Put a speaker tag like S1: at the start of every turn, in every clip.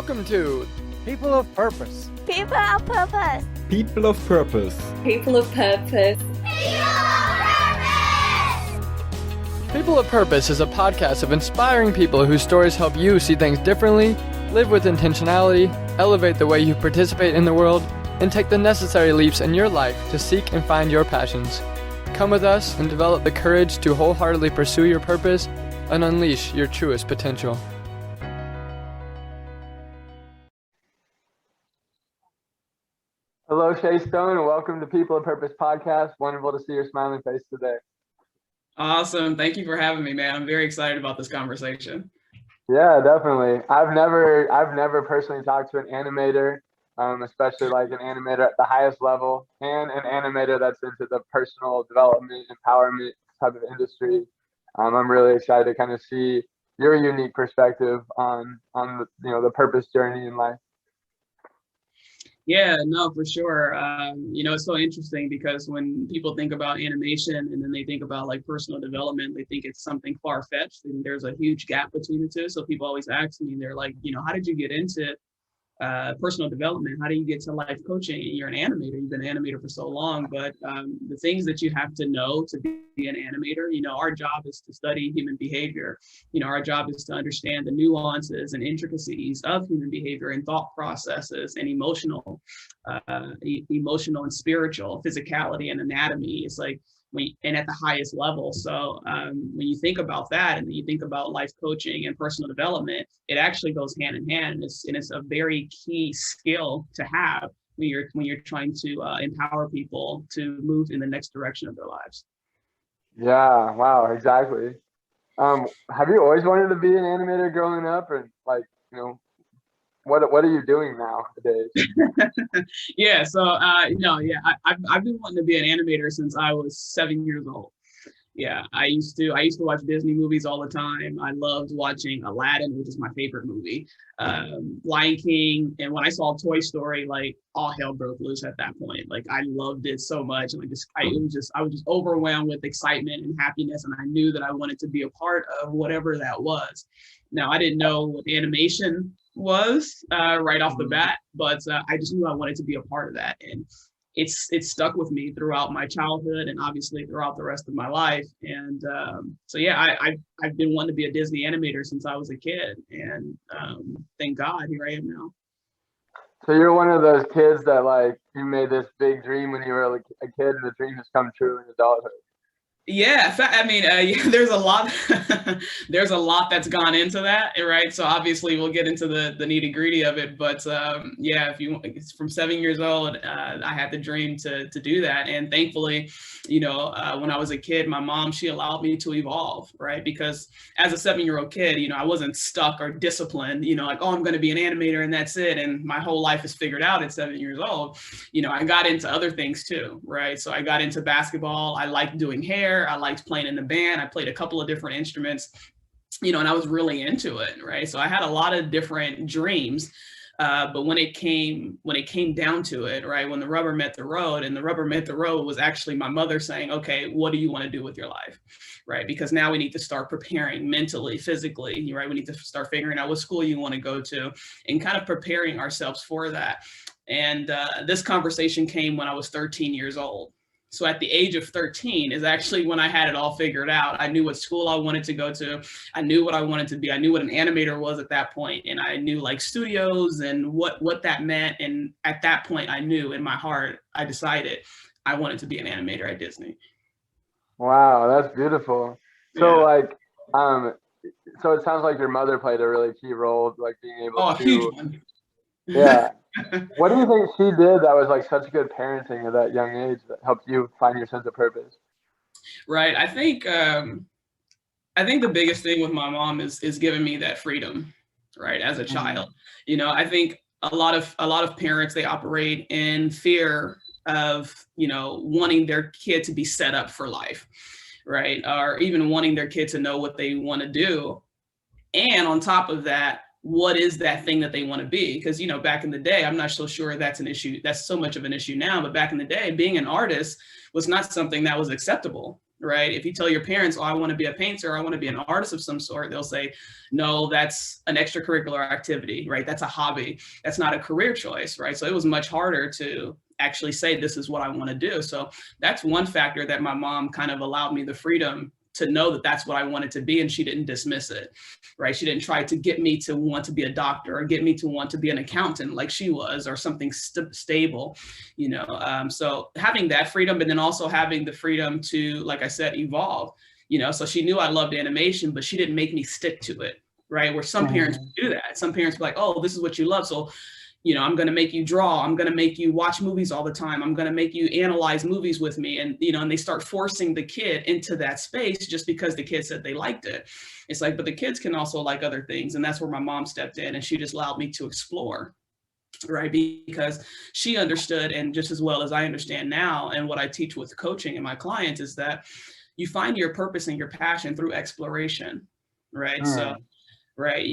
S1: Welcome to People of Purpose.
S2: People of Purpose.
S3: People of Purpose.
S4: People of Purpose.
S1: People of Purpose is a podcast of inspiring people whose stories help you see things differently, live with intentionality, elevate the way you participate in the world, and take the necessary leaps in your life to seek and find your passions. Come with us and develop the courage to wholeheartedly pursue your purpose and unleash your truest potential. Hello, Shay Stone, and welcome to People of Purpose podcast. Wonderful to see your smiling face today.
S5: Awesome. Thank you for having me, man. I'm very excited about this conversation.
S1: Yeah, definitely. I've never personally talked to an animator, especially like an animator at the highest level, and an animator that's into the personal development, empowerment type of industry. I'm really excited to kind of see your unique perspective on the purpose journey in life.
S5: Yeah, no, for sure. It's so interesting because when people think about animation and then they think about like personal development, they think it's something far-fetched, and there's a huge gap between the two. So people always ask me, they're like, how did you get into personal development? How do you get to life coaching? And you're an animator, you've been an animator for so long, but the things that you have to know to be an animator, our job is to study human behavior. Our job is to understand the nuances and intricacies of human behavior and thought processes and emotional and spiritual, physicality and anatomy. It's like, and at the highest level. So when you think about that and you think about life coaching and personal development, it actually goes hand in hand. And it's a very key skill to have when you're trying to empower people to move in the next direction of their lives.
S1: Yeah, wow, exactly. Have you always wanted to be an animator growing up, or what are you doing nowadays?
S5: Yeah, so I've been wanting to be an animator since I was 7 years old. Yeah, I used to watch Disney movies all the time. I loved watching Aladdin, which is my favorite movie, Lion King, and when I saw Toy Story, like all hell broke loose at that point. Like I loved it so much, and I was just overwhelmed with excitement and happiness, and I knew that I wanted to be a part of whatever that was. Now I didn't know what animation was right off the bat, but I just knew I wanted to be a part of that, and it's stuck with me throughout my childhood and obviously throughout the rest of my life. And I've been wanting to be a Disney animator since I was a kid, and thank God here I am now.
S1: So you're one of those kids that like you made this big dream when you were like a kid, and the dream has come true in adulthood. Yeah,
S5: I mean, there's a lot. There's a lot that's gone into that, right? So obviously, we'll get into the nitty gritty of it. But it's from 7 years old, I had the dream to do that, and thankfully, when I was a kid, my mom, she allowed me to evolve, right? Because as a 7-year-old kid, I wasn't stuck or disciplined, like, oh, I'm going to be an animator and that's it, and my whole life is figured out at 7 years old. I got into other things too, right? So I got into basketball. I liked doing hair. I liked playing in the band. I played a couple of different instruments, and I was really into it, right? So I had a lot of different dreams, but when it came down to it, right, when the rubber met the road, and the rubber met the road was actually my mother saying, okay, what do you want to do with your life, right? Because now we need to start preparing mentally, physically, right? We need to start figuring out what school you want to go to and kind of preparing ourselves for that. And this conversation came when I was 13 years old. So at the age of 13 is actually when I had it all figured out. I knew what school I wanted to go to. I knew what I wanted to be. I knew what an animator was at that point. And I knew like studios and what that meant. And at that point, I knew in my heart, I decided I wanted to be an animator at Disney.
S1: Wow, that's beautiful. So so it sounds like your mother played a really key role, like being able to.
S5: Huge one.
S1: Yeah. What do you think she did that was like such good parenting at that young age that helped you find your sense of purpose?
S5: Right. I think the biggest thing with my mom is giving me that freedom, right, as a child. I think a lot of parents, they operate in fear of, wanting their kid to be set up for life, right? Or even wanting their kid to know what they want to do. And on top of that, what is that thing that they want to be? Because, back in the day, I'm not so sure that's an issue. That's so much of an issue now. But back in the day, being an artist was not something that was acceptable. right? If you tell your parents, oh, I want to be a painter, I want to be an artist of some sort, they'll say, no, that's an extracurricular activity, right? That's a hobby. That's not a career choice, right? So it was much harder to actually say, this is what I want to do. So that's one factor that my mom kind of allowed me the freedom to know that that's what I wanted to be. And she didn't dismiss it, right? She didn't try to get me to want to be a doctor or get me to want to be an accountant like she was, or something stable, you know? So having that freedom, but then also having the freedom to, like I said, evolve, you know? So she knew I loved animation, but she didn't make me stick to it, right? Where some parents do that. Some parents are like, oh, this is what you love. So, you know, I'm going to make you draw. I'm going to make you watch movies all the time. I'm going to make you analyze movies with me. And, you know, and they start forcing the kid into that space just because the kid said they liked it. It's like, but the kids can also like other things. And that's where my mom stepped in, and she just allowed me to explore, right? Because she understood, and just as well as I understand now, and what I teach with coaching and my clients, is that you find your purpose and your passion through exploration, right? So right.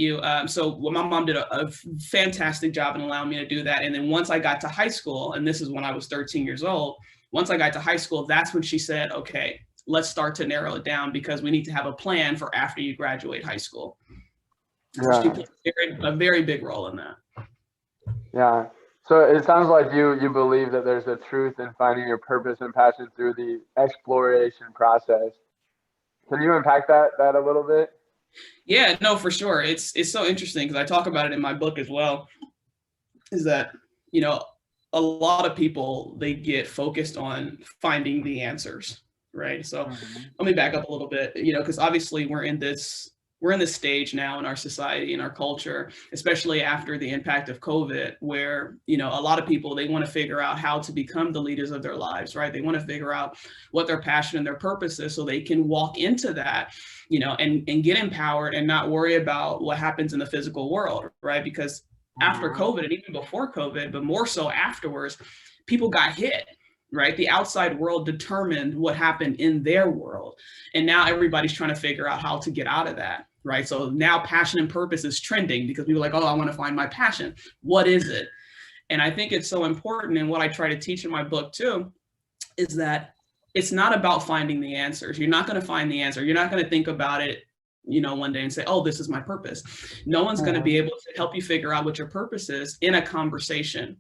S5: So my mom did a fantastic job in allowing me to do that. And then once I got to high school, and this is when I was 13 years old, once I got to high school, that's when she said, okay, let's start to narrow it down, because we need to have a plan for after you graduate high school. So she played a very big role in that.
S1: Yeah. So it sounds like you believe that there's a truth in finding your purpose and passion through the exploration process. Can you unpack that a little bit?
S5: Yeah, no, for sure. It's so interesting, because I talk about it in my book as well, is that, you know, a lot of people, they get focused on finding the answers, right? So let me back up a little bit, you know, because obviously we're in this stage now in our society, in our culture, especially after the impact of COVID, where, you know, a lot of people, they want to figure out how to become the leaders of their lives, right? They want to figure out what their passion and their purpose is, so they can walk into that, you know, and get empowered and not worry about what happens in the physical world, right? Because after COVID, and even before COVID, but more so afterwards, people got hit, right? The outside world determined what happened in their world. And now everybody's trying to figure out how to get out of that, right? So now passion and purpose is trending, because people are like, oh, I want to find my passion. What is it? And I think it's so important. And what I try to teach in my book too, is that it's not about finding the answers. You're not going to find the answer. You're not going to think about it, you know, one day and say, oh, this is my purpose. No one's going to be able to help you figure out what your purpose is in a conversation.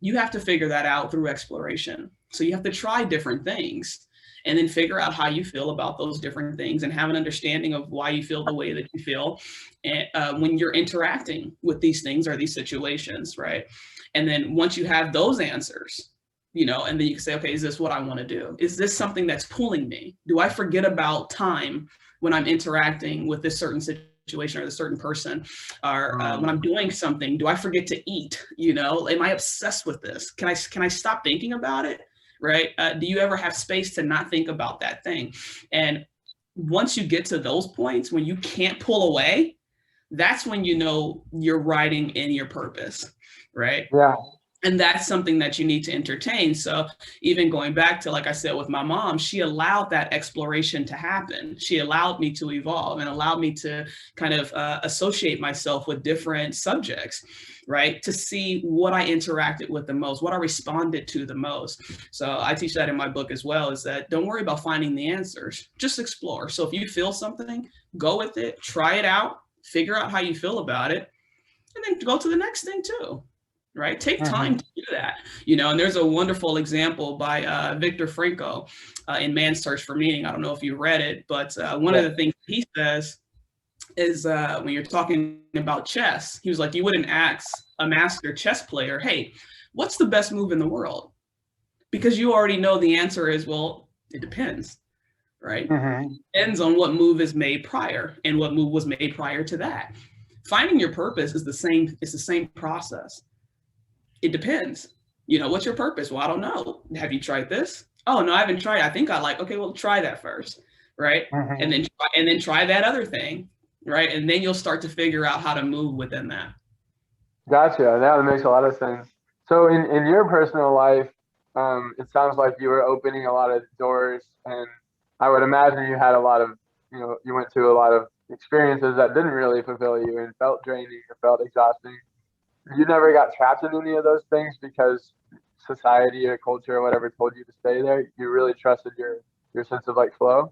S5: You have to figure that out through exploration. So you have to try different things, and then figure out how you feel about those different things, and have an understanding of why you feel the way that you feel, and when you're interacting with these things or these situations, right? And then once you have those answers, you know, and then you can say, okay, is this what I want to do? Is this something that's pulling me? Do I forget about time when I'm interacting with this certain situation or this certain person, or when I'm doing something, do I forget to eat? You know, am I obsessed with this? Can I stop thinking about it? Right? Do you ever have space to not think about that thing? And once you get to those points when you can't pull away, that's when you know you're riding in your purpose, right?
S1: Yeah.
S5: And that's something that you need to entertain. So even going back to, like I said, with my mom, she allowed that exploration to happen. She allowed me to evolve and allowed me to kind of associate myself with different subjects, right? To see what I interacted with the most, what I responded to the most. So I teach that in my book as well, is that don't worry about finding the answers, just explore. So if you feel something, go with it, try it out, figure out how you feel about it, and then go to the next thing too. Right? Take time to do that, you know, and there's a wonderful example by Viktor Frankl in Man's Search for Meaning. I don't know if you read it, but one of the things he says is when you're talking about chess, he was like, you wouldn't ask a master chess player, hey, what's the best move in the world? Because you already know the answer is, well, it depends, right? It depends on what move is made prior and what move was made prior to that. Finding your purpose is the same. It's the same process. It depends. You know, what's your purpose? Well, I don't know. Have you tried this? Oh, no, I haven't tried. I think I like, okay, well, try that first, right? And then try that other thing, right? And then you'll start to figure out how to move within that.
S1: Gotcha. That makes a lot of sense. So in your personal life, it sounds like you were opening a lot of doors, and I would imagine you had a lot of, you know, you went through a lot of experiences that didn't really fulfill you and felt draining or felt exhausting. You never got trapped in any of those things because society or culture or whatever told you to stay there? You really trusted
S2: your sense of like flow?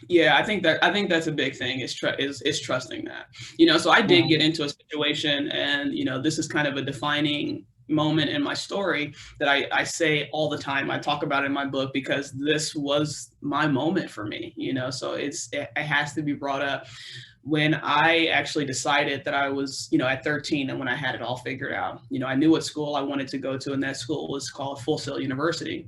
S5: Yeah, I think that's a big thing is trusting that. You know, so I did get into a situation, and you know, this is kind of a defining moment in my story that I say all the time. I talk about it in my book because this was my moment for me, you know, so it has to be brought up. When I actually decided that I was, you know, at 13 and when I had it all figured out, you know, I knew what school I wanted to go to, and that school was called Full Sail University.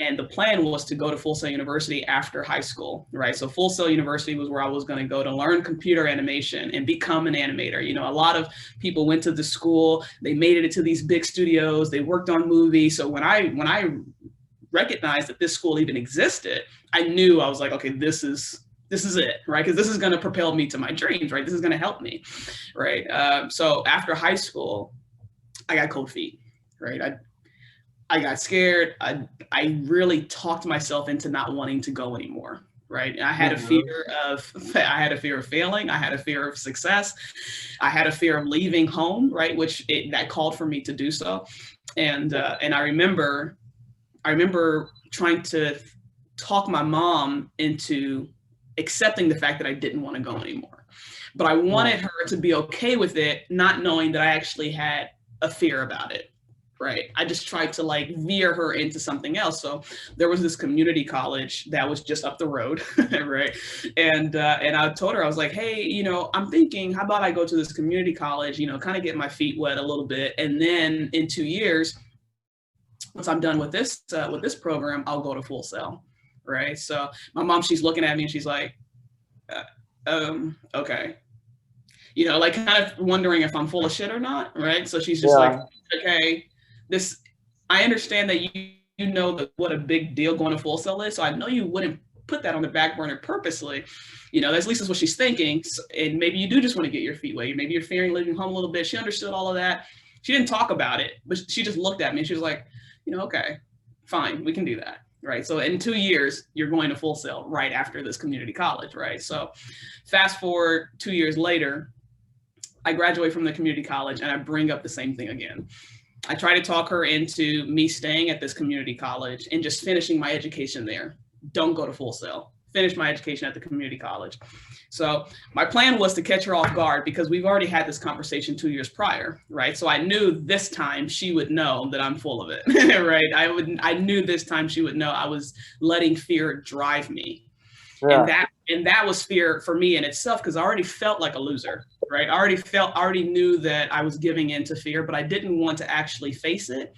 S5: And the plan was to go to Full Sail University after high school, right? So Full Sail University was where I was going to go to learn computer animation and become an animator. You know, a lot of people went to the school, they made it into these big studios, they worked on movies. So when I recognized that this school even existed, I knew, I was like, okay, this is it, right? Because this is going to propel me to my dreams, right? This is going to help me, right? So after high school, I got cold feet, right? I got scared. I really talked myself into not wanting to go anymore, right? And I had a fear of failing. I had a fear of success. I had a fear of leaving home, right? That called for me to do so. And I remember trying to talk my mom into accepting the fact that I didn't want to go anymore. But I wanted her to be okay with it, not knowing that I actually had a fear about it. Right. I just tried to like veer her into something else. So there was this community college that was just up the road. Right. And I told her, I was like, hey, you know, I'm thinking, how about I go to this community college, you know, kind of get my feet wet a little bit. And then in 2 years, once I'm done with this program, I'll go to Full Sail. Right. So my mom, she's looking at me and she's like, okay. You know, like kind of wondering if I'm full of shit or not. Right. So she's just like, okay. I understand that you know what a big deal going to Full Sail is, so I know you wouldn't put that on the back burner purposely. You know, at least that's what she's thinking. And maybe you do just want to get your feet wet. Maybe you're fearing leaving home a little bit. She understood all of that. She didn't talk about it, but she just looked at me and she was like, you know, okay, fine, we can do that. Right. So in 2 years, you're going to Full Sail right after this community college. Right. So fast forward 2 years later, I graduate from the community college and I bring up the same thing again. I try to talk her into me staying at this community college and just finishing my education there. Don't go to Full Sail. Finish my education at the community college. So my plan was to catch her off guard because we've already had this conversation 2 years prior, right? So I knew this time she would know that I'm full of it, right? I knew this time she would know I was letting fear drive me. Yeah. And that was fear for me in itself because I already felt like a loser, right? I already knew that I was giving in to fear, but I didn't want to actually face it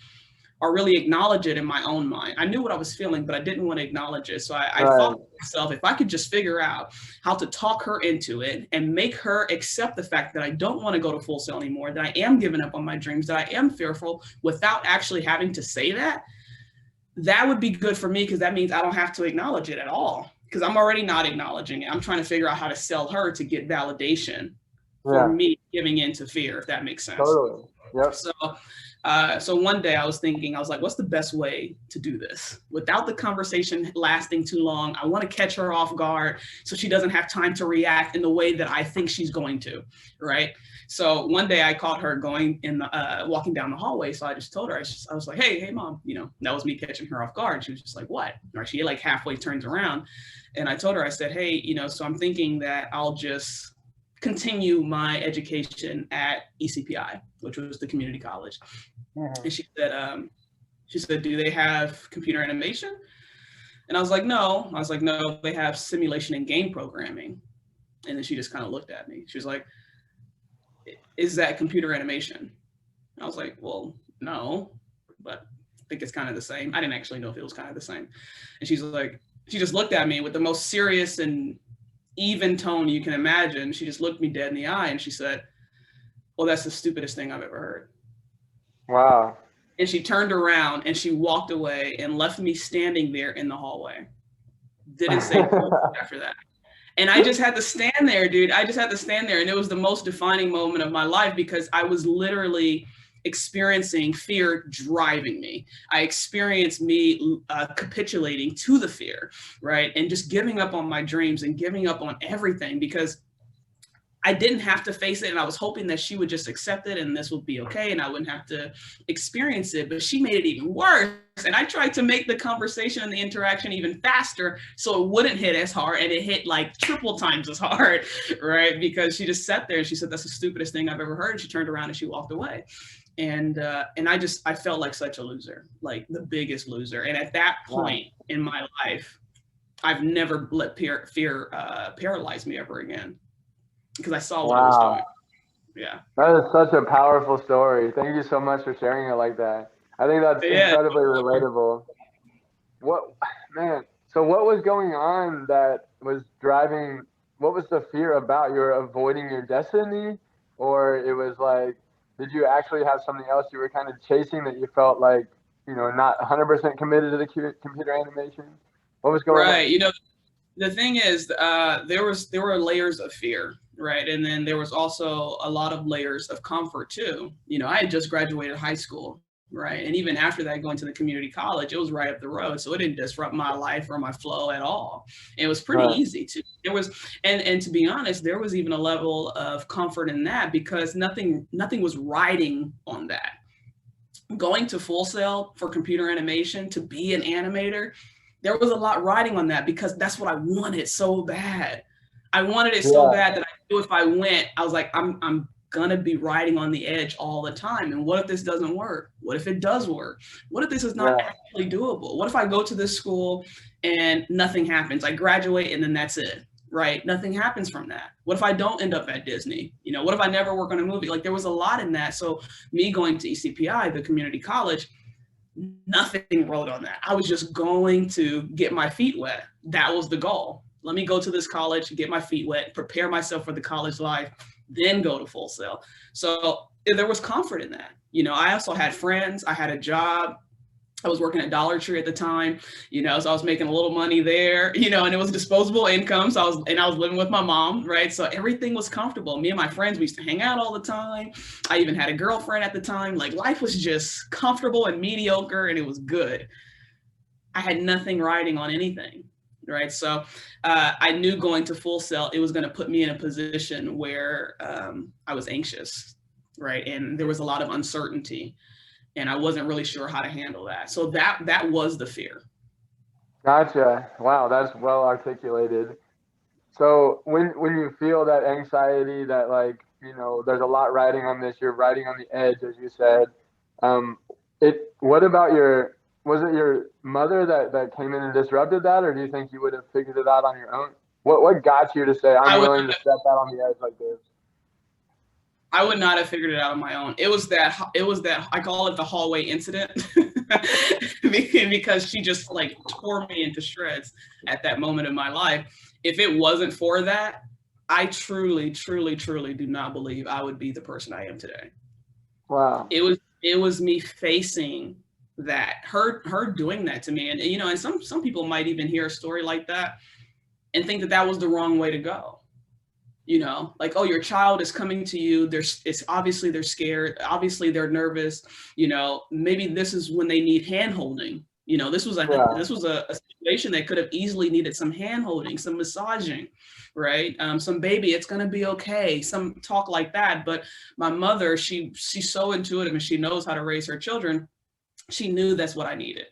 S5: or really acknowledge it in my own mind. I knew what I was feeling, but I didn't want to acknowledge it. So I thought to myself, if I could just figure out how to talk her into it and make her accept the fact that I don't want to go to Full Sail anymore, that I am giving up on my dreams, that I am fearful without actually having to say that, that would be good for me because that means I don't have to acknowledge it at all. Because I'm already not acknowledging it. I'm trying to figure out how to sell her to get validation for me giving in to fear, if that makes sense.
S2: Totally. Yep.
S5: So one day I was thinking, I was like, what's the best way to do this? Without the conversation lasting too long, I want to catch her off guard so she doesn't have time to react in the way that I think she's going to, right? So one day I caught her walking down the hallway. So I just told her, I was like, hey, mom, you know, that was me catching her off guard. She was just like, what? Or she like halfway turns around. And I told her, I said, hey, you know, so I'm thinking that I'll just continue my education at ECPI, which was the community college. And she said, do they have computer animation? And I was like, no. No, they have simulation and game programming. And then she just kind of looked at me. She was like, is that computer animation? And I was like, well, no, but I think it's kind of the same. I didn't actually know if it was kind of the same. And she's like, she just looked at me with the most serious and even tone you can imagine. She just looked me dead in the eye and she said, well, that's the stupidest thing I've ever heard.
S2: Wow.
S5: And she turned around and she walked away and left me standing there in the hallway. Didn't say after that. And I just had to stand there, dude. I just had to stand there. And it was the most defining moment of my life because I was literally experiencing fear driving me. I experienced me capitulating to the fear, right? And just giving up on my dreams and giving up on everything because I didn't have to face it, and I was hoping that she would just accept it and this would be okay and I wouldn't have to experience it, but she made it even worse. And I tried to make the conversation and the interaction even faster so it wouldn't hit as hard, and it hit like triple times as hard, right? Because she just sat there and she said, "That's the stupidest thing I've ever heard." And she turned around and she walked away. And I felt like such a loser, like the biggest loser. And at that point in my life, I've never let fear paralyze me ever again, because I saw what I was doing. Yeah.
S2: That is such a powerful story. Thank you so much for sharing it like that. I think that's incredibly relatable. So what was going on that was driving, what was the fear about? You were avoiding your destiny, or it was like, did you actually have something else you were kind of chasing that you felt like, not 100% committed to the computer animation? What was going on?
S5: Right. The thing is, there were layers of fear, right? And then there was also a lot of layers of comfort too. I had just graduated high school, right? And even after that, going to the community college, it was right up the road. So it didn't disrupt my life or my flow at all. It was pretty easy too. It was, and to be honest, there was even a level of comfort in that because nothing was riding on that. Going to Full Sail for computer animation to be an animator, there was a lot riding on that because that's what I wanted so bad. I wanted it so bad that I knew if I went, I was like, I'm gonna be riding on the edge all the time. And what if this doesn't work? What if it does work? What if this is not actually doable? What if I go to this school and nothing happens? I graduate and then that's it, right? Nothing happens from that. What if I don't end up at Disney? What if I never work on a movie? Like there was a lot in that. So me going to ECPI, the community college, nothing rode on that. I was just going to get my feet wet. That was the goal. Let me go to this college, get my feet wet, prepare myself for the college life, then go to Full Sail. So there was comfort in that. I also had friends. I had a job. I was working at Dollar Tree at the time, so I was making a little money there, and it was disposable income. So I was living with my mom, right? So everything was comfortable. Me and my friends, we used to hang out all the time. I even had a girlfriend at the time. Like life was just comfortable and mediocre, and it was good. I had nothing riding on anything, right? So I knew going to Full Sail, it was going to put me in a position where I was anxious, right? And there was a lot of uncertainty. And I wasn't really sure how to handle that. So that was the fear.
S2: Gotcha. Wow, that's well articulated. So when you feel that anxiety, that there's a lot riding on this, you're riding on the edge, as you said. What about was it your mother that came in and disrupted that, or do you think you would have figured it out on your own? What got you to say, I'm willing to step out on the edge like this?
S5: I would not have figured it out on my own. It was that I call it the hallway incident because she just like tore me into shreds at that moment in my life. If it wasn't for that, I truly, truly, truly do not believe I would be the person I am today.
S2: Wow.
S5: It was me facing that, her doing that to me. And and some people might even hear a story like that and think that was the wrong way to go. Like, oh, your child is coming to you. It's obviously they're scared. Obviously they're nervous. Maybe this is when they need hand holding. This was a situation that could have easily needed some hand holding, some massaging, right? Some baby, it's going to be okay. Some talk like that. But my mother, she's so intuitive and she knows how to raise her children. She knew that's what I needed.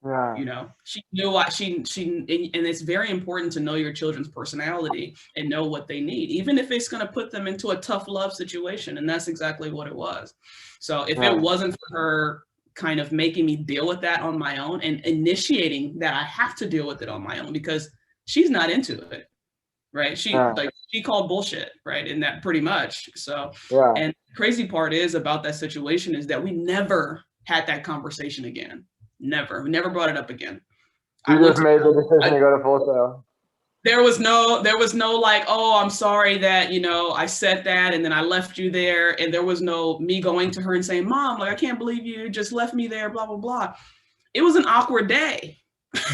S2: Yeah.
S5: She knew what and it's very important to know your children's personality and know what they need, even if it's going to put them into a tough love situation. And that's exactly what it was. So if it wasn't for her kind of making me deal with that on my own and initiating that I have to deal with it on my own because she's not into it, right? She called bullshit, right? And that pretty much. So, and the crazy part is about that situation is that we never had that conversation again. We never brought it up again.
S2: You just made the decision to go to Full Sail.
S5: There was no like, oh, I'm sorry that, I said that and then I left you there. And there was no me going to her and saying, Mom, like, I can't believe you just left me there, blah, blah, blah. It was an awkward day,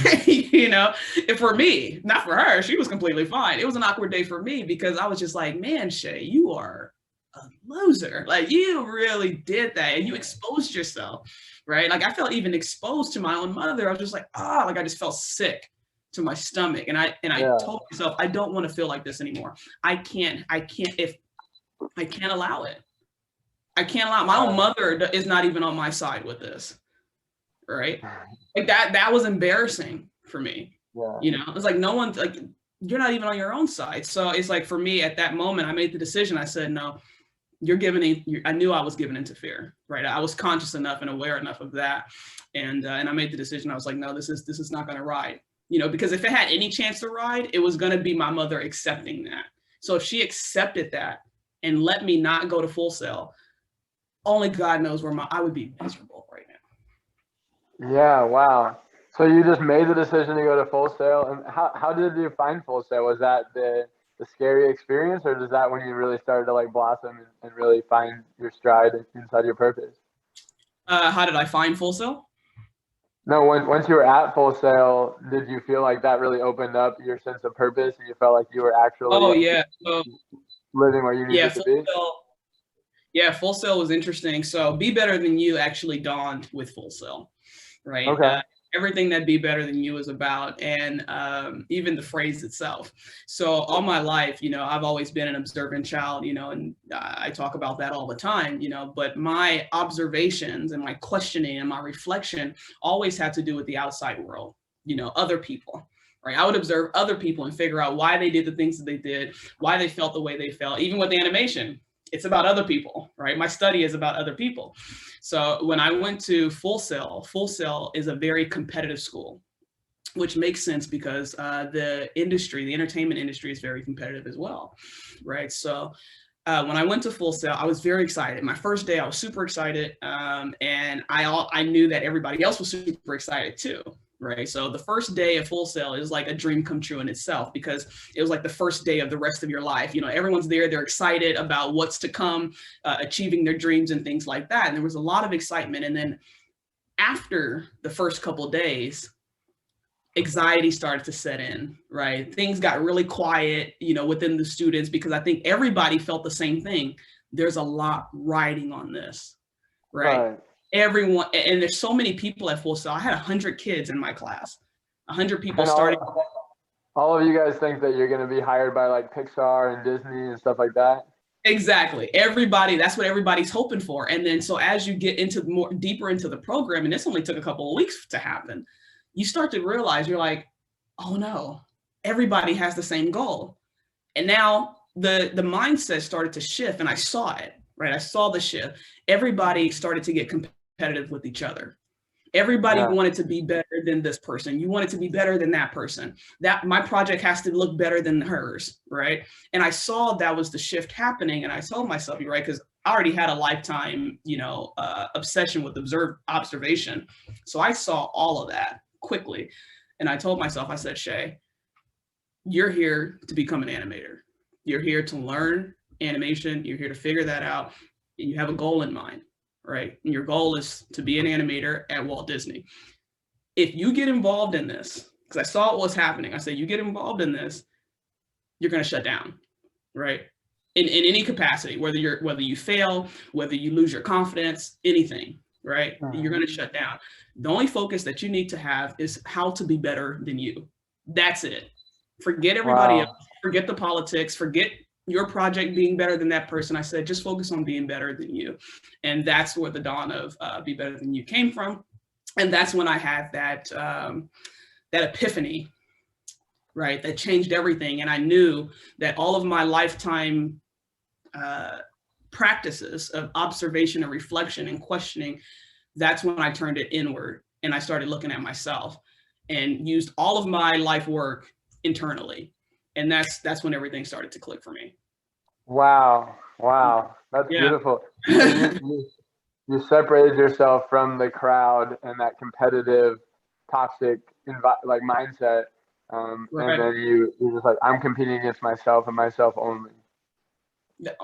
S5: and for me, not for her. She was completely fine. It was an awkward day for me because I was just like, man, Shay, you are a loser. Like, you really did that and you exposed yourself, right? Like, I felt even exposed to my own mother. I was just like, I just felt sick. to my stomach. And I told myself, I don't want to feel like this anymore. I can't allow it. I can't allow it. My own mother is not even on my side with this. Right. Like that was embarrassing for me.
S2: Yeah.
S5: You know, it's like no one's like, you're not even on your own side. So it's like, for me at that moment, I made the decision. I said, no, I knew I was giving into fear, right? I was conscious enough and aware enough of that. And I made the decision. I was like, no, this is not going to ride, you know, because if it had any chance to ride, it was going to be my mother accepting that. So if she accepted that and let me not go to Full Sail, only God knows where I would be miserable right now.
S2: Yeah. Wow. So you just made the decision to go to Full Sail. And how did you find Full Sail? Was that the scary experience, or is that when you really started to like blossom and really find your stride inside your purpose?
S5: How did I find Full Sail?
S2: No, once you were at Full Sail, did you feel like that really opened up your sense of purpose and you felt like you were actually living where you needed to be?
S5: Full Sail was interesting. So Be Better Than You actually dawned with Full Sail, right?
S2: Okay.
S5: Everything that Be Better Than You is about, and even the phrase itself. So all my life, you know, I've always been an observant child, you know, and I talk about that all the time, you know, but my observations and my questioning and my reflection always had to do with the outside world, you know, other people. Right. I would observe other people and figure out why they did the things that they did, why they felt the way they felt. Even with the animation, it's about other people, right? My study is about other people. So when I went to Full Sail is a very competitive school, which makes sense because the entertainment industry is very competitive as well, right? So when I went to Full Sail, I was very excited. My first day, I was super excited, and I knew that everybody else was super excited too. Right. So the first day of Full Sail is like a dream come true in itself, because it was like the first day of the rest of your life. You know, everyone's there. They're excited about what's to come, achieving their dreams and things like that. And there was a lot of excitement. And then after the first couple of days, anxiety started to set in, right? Things got really quiet, you know, within the students, because I think everybody felt the same thing. There's a lot riding on this, right? Everyone, and there's so many people at Full Sail. I had 100 kids in my class, 100 people starting.
S2: All of you guys think that you're going to be hired by like Pixar and Disney and stuff like that?
S5: Exactly. Everybody, that's what everybody's hoping for. And then, so as you get into deeper into the program, and this only took a couple of weeks to happen, you start to realize, you're like, oh no, everybody has the same goal. And now the mindset started to shift, and I saw it, right? I saw the shift. Everybody started to get competitive with each other. Everybody wanted to be better than this person. You wanted to be better than that person. That my project has to look better than hers, right? And I saw that was the shift happening, and I told myself, you're right, because I already had a lifetime, you know, obsession with observation. So I saw all of that quickly, and I told myself, I said, Shay, you're here to become an animator. You're here to learn animation. You're here to figure that out, and you have a goal in mind. Right? And your goal is to be an animator at Walt Disney. If you get involved in this, because I saw what was happening, I said, you get involved in this, you're going to shut down, right? In any capacity, whether you fail, whether you lose your confidence, anything, right? You're going to shut down. The only focus that you need to have is how to be better than you. That's it. Forget everybody else, forget the politics, forget your project being better than that person. I said, just focus on being better than you. And that's where the dawn of Be Better Than You came from. And that's when I had that epiphany, right? That changed everything. And I knew that all of my lifetime practices of observation and reflection and questioning, that's when I turned it inward, and I started looking at myself and used all of my life work internally. And that's when everything started to click for me.
S2: Wow. That's beautiful. You separated yourself from the crowd and that competitive, toxic like mindset. And then you're just like, I'm competing against myself and myself only.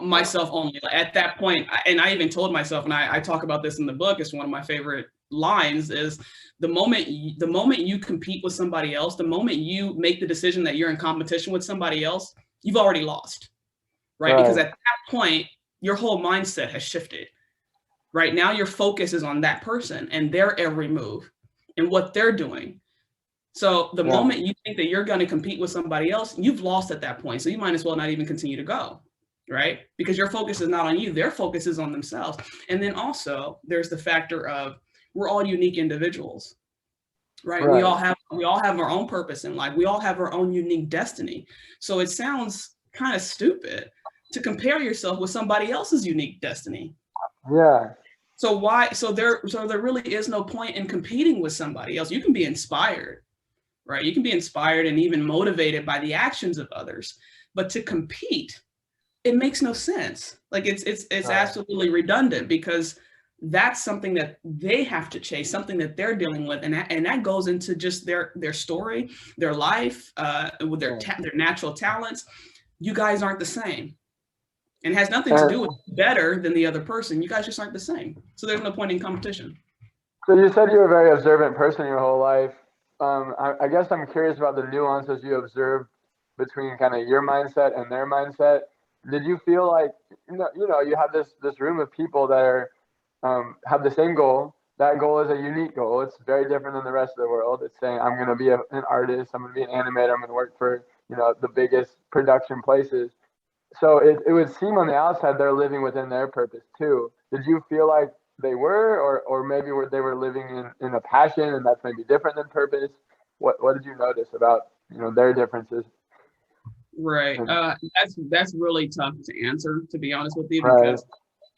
S5: Myself only. At that point, and I even told myself, and I talk about this in the book, it's one of my favorite lines, is the moment you compete with somebody else, the moment you make the decision that you're in competition with somebody else, you've already lost, right? Because at that point, your whole mindset has shifted. Right now, your focus is on that person and their every move and what they're doing. So the
S2: Yeah.
S5: moment you think that you're going to compete with somebody else, you've lost at that point. So you might as well not even continue to go, right? Because your focus is not on you. Their focus is on themselves. And then also there's the factor of we're all unique individuals, right?
S2: Right.
S5: We all have our own purpose in life. We all have our own unique destiny. So it sounds kind of stupid to compare yourself with somebody else's unique destiny.
S2: Yeah.
S5: So there really is no point in competing with somebody else. You can be inspired, right? You can be inspired and even motivated by the actions of others, but to compete, it makes no sense. Like it's
S2: Right.
S5: absolutely redundant, because that's something that they have to chase, something that they're dealing with, and that goes into just their story, their life, with their natural talents. You guys aren't the same, and it has nothing to do with better than the other person. You guys just aren't the same, so there's no point in competition.
S2: So you said you were a very observant person your whole life. I guess I'm curious about the nuances you observed between kind of your mindset and their mindset. Did you feel like you have this room of people that are have the same goal? That goal is a unique goal. It's very different than the rest of the world. It's saying I'm going to be an artist. I'm going to be an animator. I'm going to work for the biggest production places. So it would seem on the outside they're living within their purpose too. Did you feel like they were, or maybe they were living in a passion, and that's maybe different than purpose? What did you notice about their differences?
S5: Right. That's really tough to answer, to be honest with you, because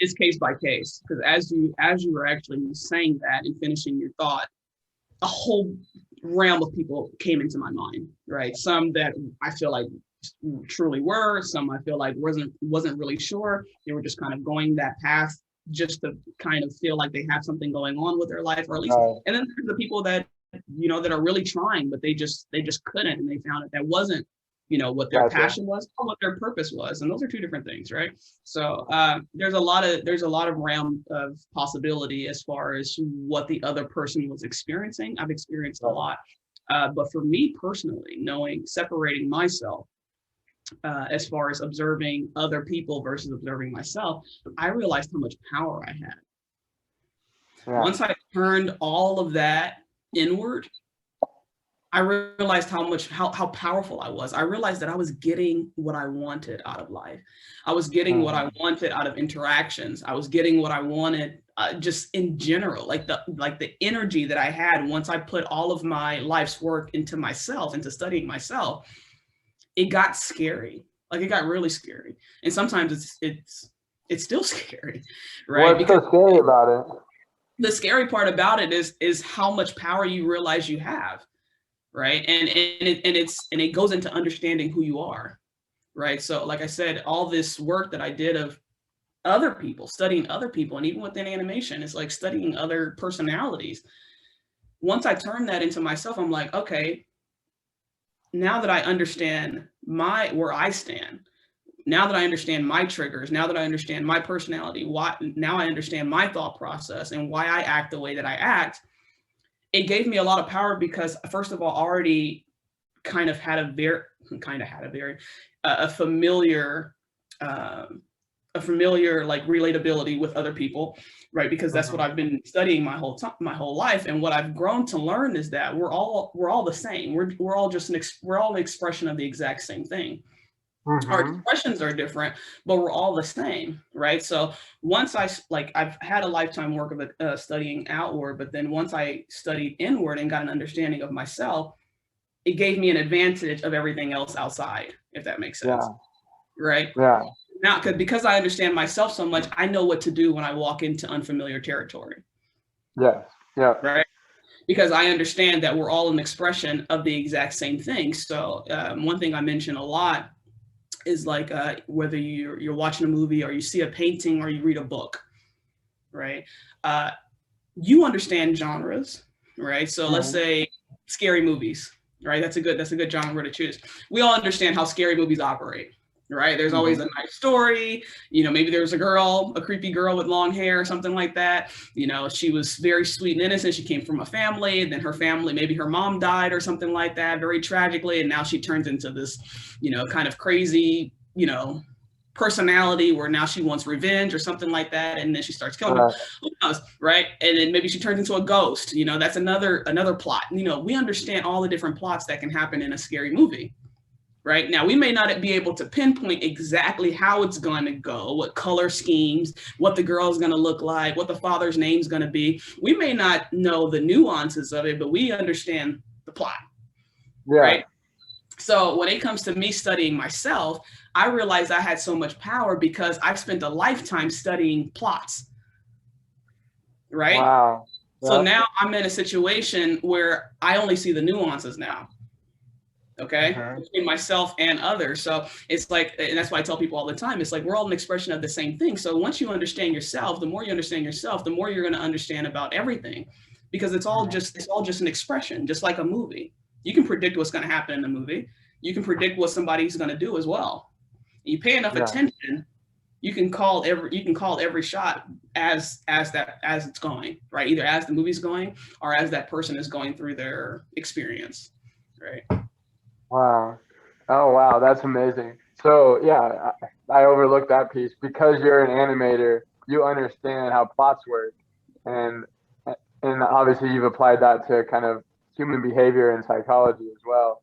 S5: it's case by case. Because as you were actually saying that and finishing your thought, a whole realm of people came into my mind. Right. Some that I feel like truly were. Some I feel like wasn't really sure. They were just kind of going that path just to kind of feel like they have something going on with their life, or at least. And then there's the people that that are really trying, but they just couldn't, and they found that wasn't what their passion was or what their purpose was, and those are two different things, right? So there's a lot of realm of possibility as far as what the other person was experiencing. I've experienced a lot, but for me personally, separating myself as far as observing other people versus observing myself, I realized how much power I had. Once I turned all of that inward, I realized how powerful I was. I realized that I was getting what I wanted out of life. I was getting what I wanted out of interactions. I was getting what I wanted just in general, like the energy that I had once I put all of my life's work into myself, into studying myself. It got scary. Like it got really scary. And sometimes it's still scary, right?
S2: What's so scary about it?
S5: The scary part about it is how much power you realize you have. Right. And it goes into understanding who you are. Right. So like I said, all this work that I did of other people, studying other people, and even within animation, it's like studying other personalities. Once I turned that into myself, I'm like, okay, now that I understand where I stand, now that I understand my triggers, now that I understand my personality, now I understand my thought process and why I act the way that I act. It gave me a lot of power because, first of all, I already kind of had a familiar like relatability with other people, right? Because that's what I've been studying my whole life, and what I've grown to learn is that we're all the same. We're all just we're all an expression of the exact same thing. Our expressions are different, but we're all the same, right? So once I've had a lifetime work of studying outward, but then once I studied inward and got an understanding of myself, it gave me an advantage of everything else outside, if that makes sense, right?
S2: Yeah.
S5: Now, because I understand myself so much, I know what to do when I walk into unfamiliar territory.
S2: Yes. Yeah.
S5: Right. Because I understand that we're all an expression of the exact same thing. So one thing I mention a lot is like whether you're watching a movie or you see a painting or you read a book, right? You understand genres, right? So let's say scary movies, right? That's a good genre to choose. We all understand how scary movies operate, right? There's always a nice story. Maybe there was a creepy girl with long hair or something like that. She was very sweet and innocent. She came from a family, and then her family, maybe her mom died or something like that, very tragically. And now she turns into this, kind of crazy, personality where now she wants revenge or something like that, and then she starts killing people. Who knows, right? And then maybe she turns into a ghost. You know, that's another plot. You know, we understand all the different plots that can happen in a scary movie. Right now, we may not be able to pinpoint exactly how it's going to go, what color schemes, what the girl is going to look like, what the father's name is going to be. We may not know the nuances of it, but we understand the plot, right? So when it comes to me studying myself, I realized I had so much power because I've spent a lifetime studying plots, right?
S2: Wow.
S5: So now I'm in a situation where I only see the nuances now. Okay, between myself and others. So it's like, and that's why I tell people all the time, it's like we're all an expression of the same thing. So once you understand yourself, the more you understand yourself, the more you're going to understand about everything, because it's all just an expression, just like a movie. You can predict what's going to happen in the movie. You can predict what somebody's going to do as well. You pay enough attention, you can call every shot as it's going, right? Either as the movie's going or as that person is going through their experience, right?
S2: Wow. Oh, wow. That's amazing. So, yeah, I overlooked that piece. Because you're an animator, you understand how plots work. And obviously you've applied that to kind of human behavior and psychology as well.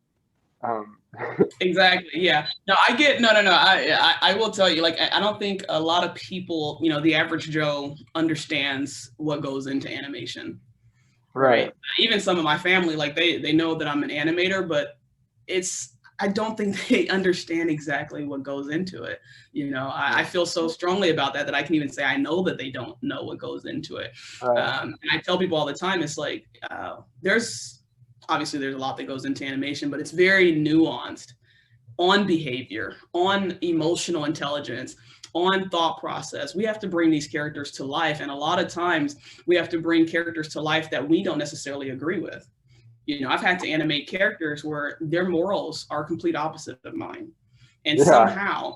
S5: Exactly. Yeah. No, I get, no. I will tell you, like, I don't think a lot of people, you know, the average Joe understands what goes into animation. Right. Even some of my family, like they know that I'm an animator, but I don't think they understand exactly what goes into it. You know, I feel so strongly about that I can even say I know that they don't know what goes into it. And I tell people all the time, it's like, there's a lot that goes into animation, but it's very nuanced on behavior, on emotional intelligence, on thought process. We have to bring these characters to life. And a lot of times we have to bring characters to life that we don't necessarily agree with. You know, I've had to animate characters where their morals are complete opposite of mine. And somehow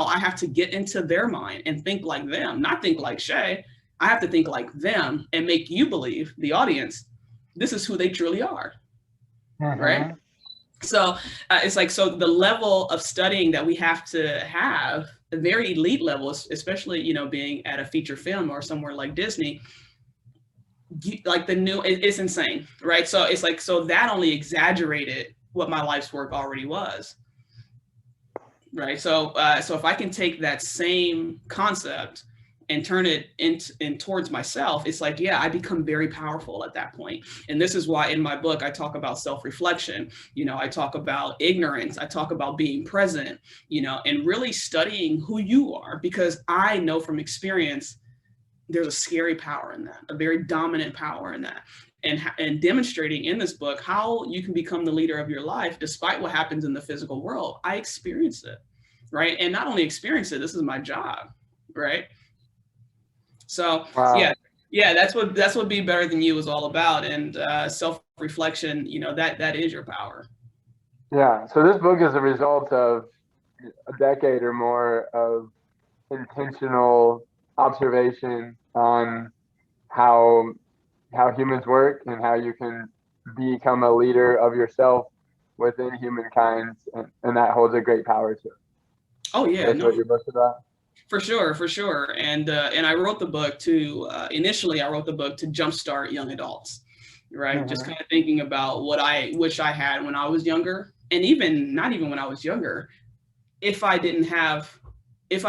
S5: I have to get into their mind and think like them, not think like Shay. I have to think like them and make you believe, the audience, this is who they truly are, right? So it's like, so the level of studying that we have to have, a very elite level, especially, you know, being at a feature film or somewhere like Disney, like it's insane, right? So it's like, so that only exaggerated what my life's work already was, right? So if I can take that same concept and turn it in towards myself, it's like, yeah, I become very powerful at that point. And this is why in my book I talk about self-reflection. You know, I talk about ignorance, I talk about being present, you know, and really studying who you are, because I know from experience there's a scary power in that, a very dominant power in that. And demonstrating in this book how you can become the leader of your life despite what happens in the physical world. I experienced it, right? And not only experience it, this is my job, right? So yeah, that's what Be Better Than You is all about. And self-reflection, you know, that is your power.
S2: Yeah. So this book is a result of a decade or more of intentional observation on how humans work and how you can become a leader of yourself within humankind, and that holds a great power to it.
S5: Oh yeah,
S2: that's what your book's about.
S5: For sure. And I wrote the book initially I wrote the book to jumpstart young adults, right? Just kind of thinking about what I wish I had when I was younger, and even not even when I was younger, if I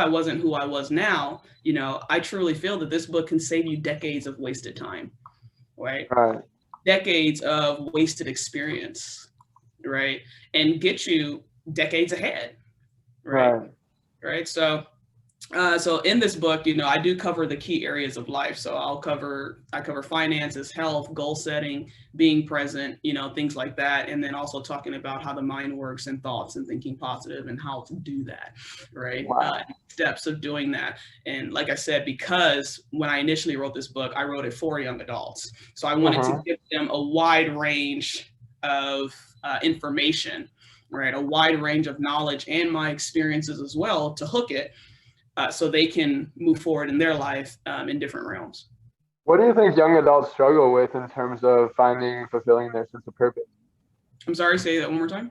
S5: wasn't who I was now, you know, I truly feel that this book can save you decades of wasted time, right? Decades of wasted experience, right? And get you decades ahead, right? So in this book, you know, I do cover the key areas of life. So I cover finances, health, goal setting, being present, you know, things like that. And then also talking about how the mind works and thoughts and thinking positive and how to do that, right? Steps of doing that. And like I said, because when I initially wrote this book, I wrote it for young adults. So I wanted to give them a wide range of information, right? A wide range of knowledge and my experiences as well to hook it. So they can move forward in their life in different realms.
S2: What do you think young adults struggle with in terms of fulfilling their sense of purpose?
S5: I'm sorry, say that one more time.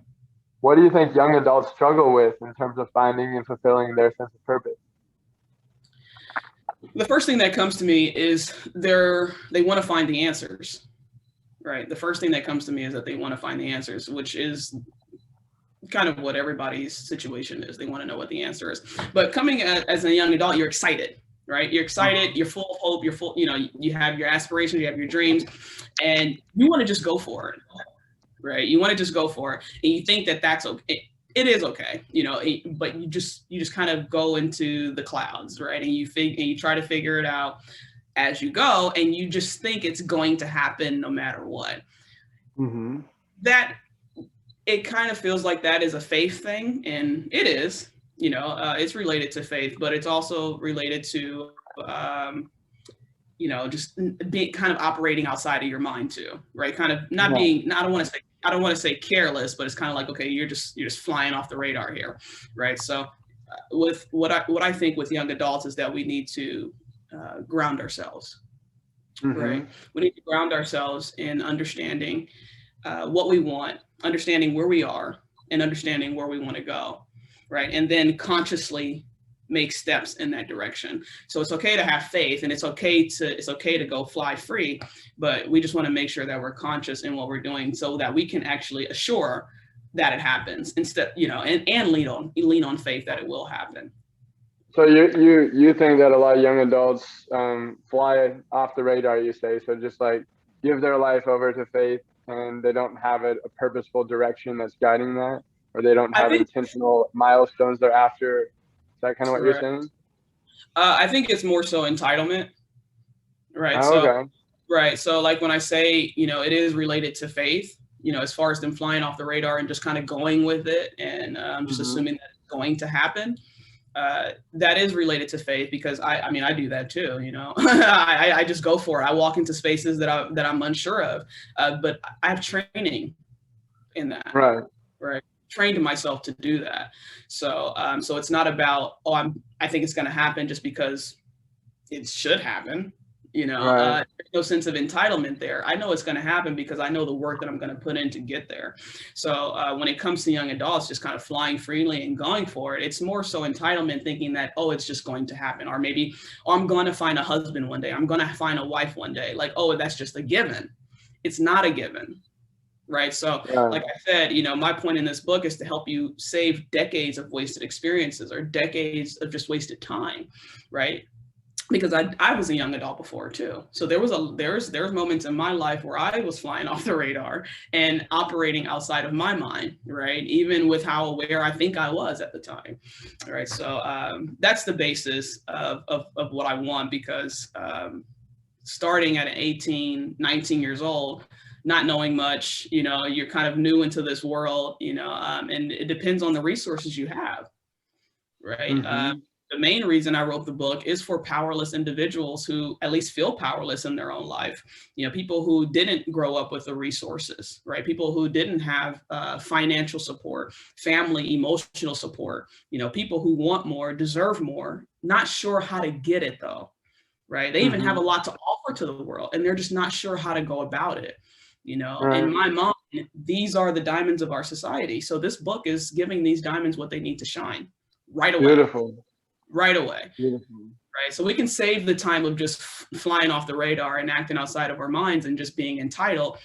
S2: What do you think young adults struggle with in terms of finding and fulfilling their sense of purpose?
S5: The first thing that comes to me is they want to find the answers, right? The first thing that comes to me is that they want to find the answers, which is kind of what everybody's situation is. They want to know what the answer is. But coming as a young adult, you're excited, right? You're excited, you're full of hope, you're full, you have your aspirations, you have your dreams, and you want to just go for it, right? You want to just go for it. And you think that that's okay. It is okay, but you just kind of go into the clouds, right? And you try to figure it out as you go, and you just think it's going to happen no matter what.
S2: Mm-hmm.
S5: That it kind of feels like that is a faith thing, and it is, it's related to faith, but it's also related to, just being kind of operating outside of your mind too, right? Kind of not being, I don't want to say careless, but it's kind of like, okay, you're just flying off the radar here, right? So with what I think with young adults is that we need to ground ourselves, right? We need to ground ourselves in understanding what we want, understanding where we are, and understanding where we want to go, right? And then consciously make steps in that direction. So it's okay to have faith, and it's okay to go fly free, but we just want to make sure that we're conscious in what we're doing so that we can actually assure that it happens instead, and lean on faith that it will happen.
S2: So you think that a lot of young adults fly off the radar, you say, so just like give their life over to faith, and they don't have a purposeful direction that's guiding that, or they don't have intentional milestones they're after. Is that kind of what you're saying?
S5: I think it's more so entitlement, right?
S2: Okay.
S5: Right. So like when I say, it is related to faith, as far as them flying off the radar and just kind of going with it and just assuming that it's going to happen. That is related to faith, because I do that too, I just go for it. I walk into spaces that I'm unsure of, but I have training in that, right? Trained myself to do that. So it's not about, I think it's going to happen just because it should happen. There's no sense of entitlement there. I know it's going to happen because I know the work that I'm going to put in to get there. So when it comes to young adults just kind of flying freely and going for it, it's more so entitlement, thinking that, it's just going to happen. Or maybe, I'm going to find a husband one day. I'm going to find a wife one day. Like, that's just a given. It's not a given. Right. So like I said, my point in this book is to help you save decades of wasted experiences or decades of just wasted time. Right. Because I was a young adult before too. So there's moments in my life where I was flying off the radar and operating outside of my mind, right? Even with how aware I think I was at the time. All right. So that's the basis of what I want, because starting at 18, 19 years old, not knowing much, you're kind of new into this world, and it depends on the resources you have, right? The main reason I wrote the book is for powerless individuals who at least feel powerless in their own life. People who didn't grow up with the resources, right? People who didn't have financial support, family, emotional support, people who want more, deserve more, not sure how to get it though, right? They even have a lot to offer to the world, and they're just not sure how to go about it. In my mind, these are the diamonds of our society. So this book is giving these diamonds what they need to shine right away.
S2: Beautiful.
S5: Right away.
S2: Beautiful.
S5: Right. So we can save the time of just flying off the radar and acting outside of our minds and just being entitled.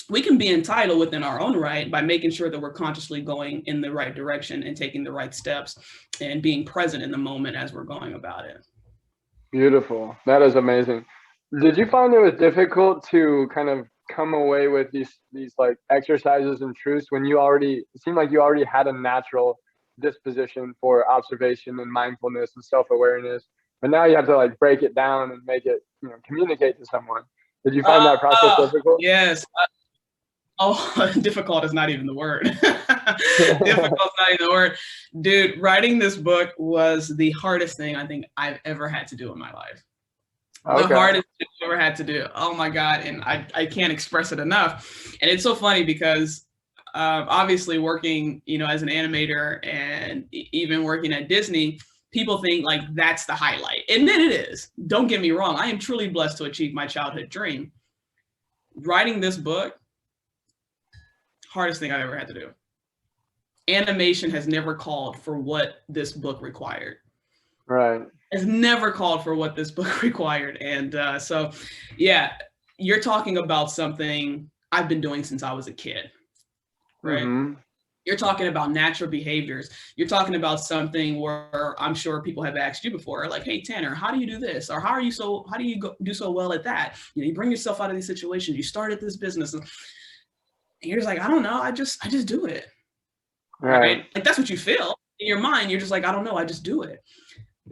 S5: We can be entitled within our own right by making sure that we're consciously going in the right direction and taking the right steps and being present in the moment as we're going about it.
S2: Beautiful. That is amazing. Did you find it was difficult to kind of come away with these like exercises and truths when it seemed like you already had a natural disposition for observation and mindfulness and self-awareness, but now you have to like break it down and make it, communicate to someone? Did you find that process difficult?
S5: Yes. Difficult is not even the word. Difficult is not even the word. Dude, writing this book was the hardest thing I think I've ever had to do in my life. The hardest thing I've ever had to do. Oh my God. And I can't express it enough. And it's so funny because obviously working, as an animator and even working at Disney, people think like that's the highlight. And then it is. Don't get me wrong. I am truly blessed to achieve my childhood dream. Writing this book, hardest thing I've ever had to do. animation has never called for what this book required.
S2: Right.
S5: Has never called for what this book required. And so, yeah, you're talking about something I've been doing since I was a kid, right?
S2: Mm-hmm.
S5: You're talking about natural behaviors. You're talking about something where I'm sure people have asked you before, like, hey, Tanner, how do you do this? Or how do you do so well at that? You know, you bring yourself out of these situations. You started this business. And you're just like, I don't know. I just do it. Right? Like, that's what you feel in your mind. You're just like, I don't know. I just do it.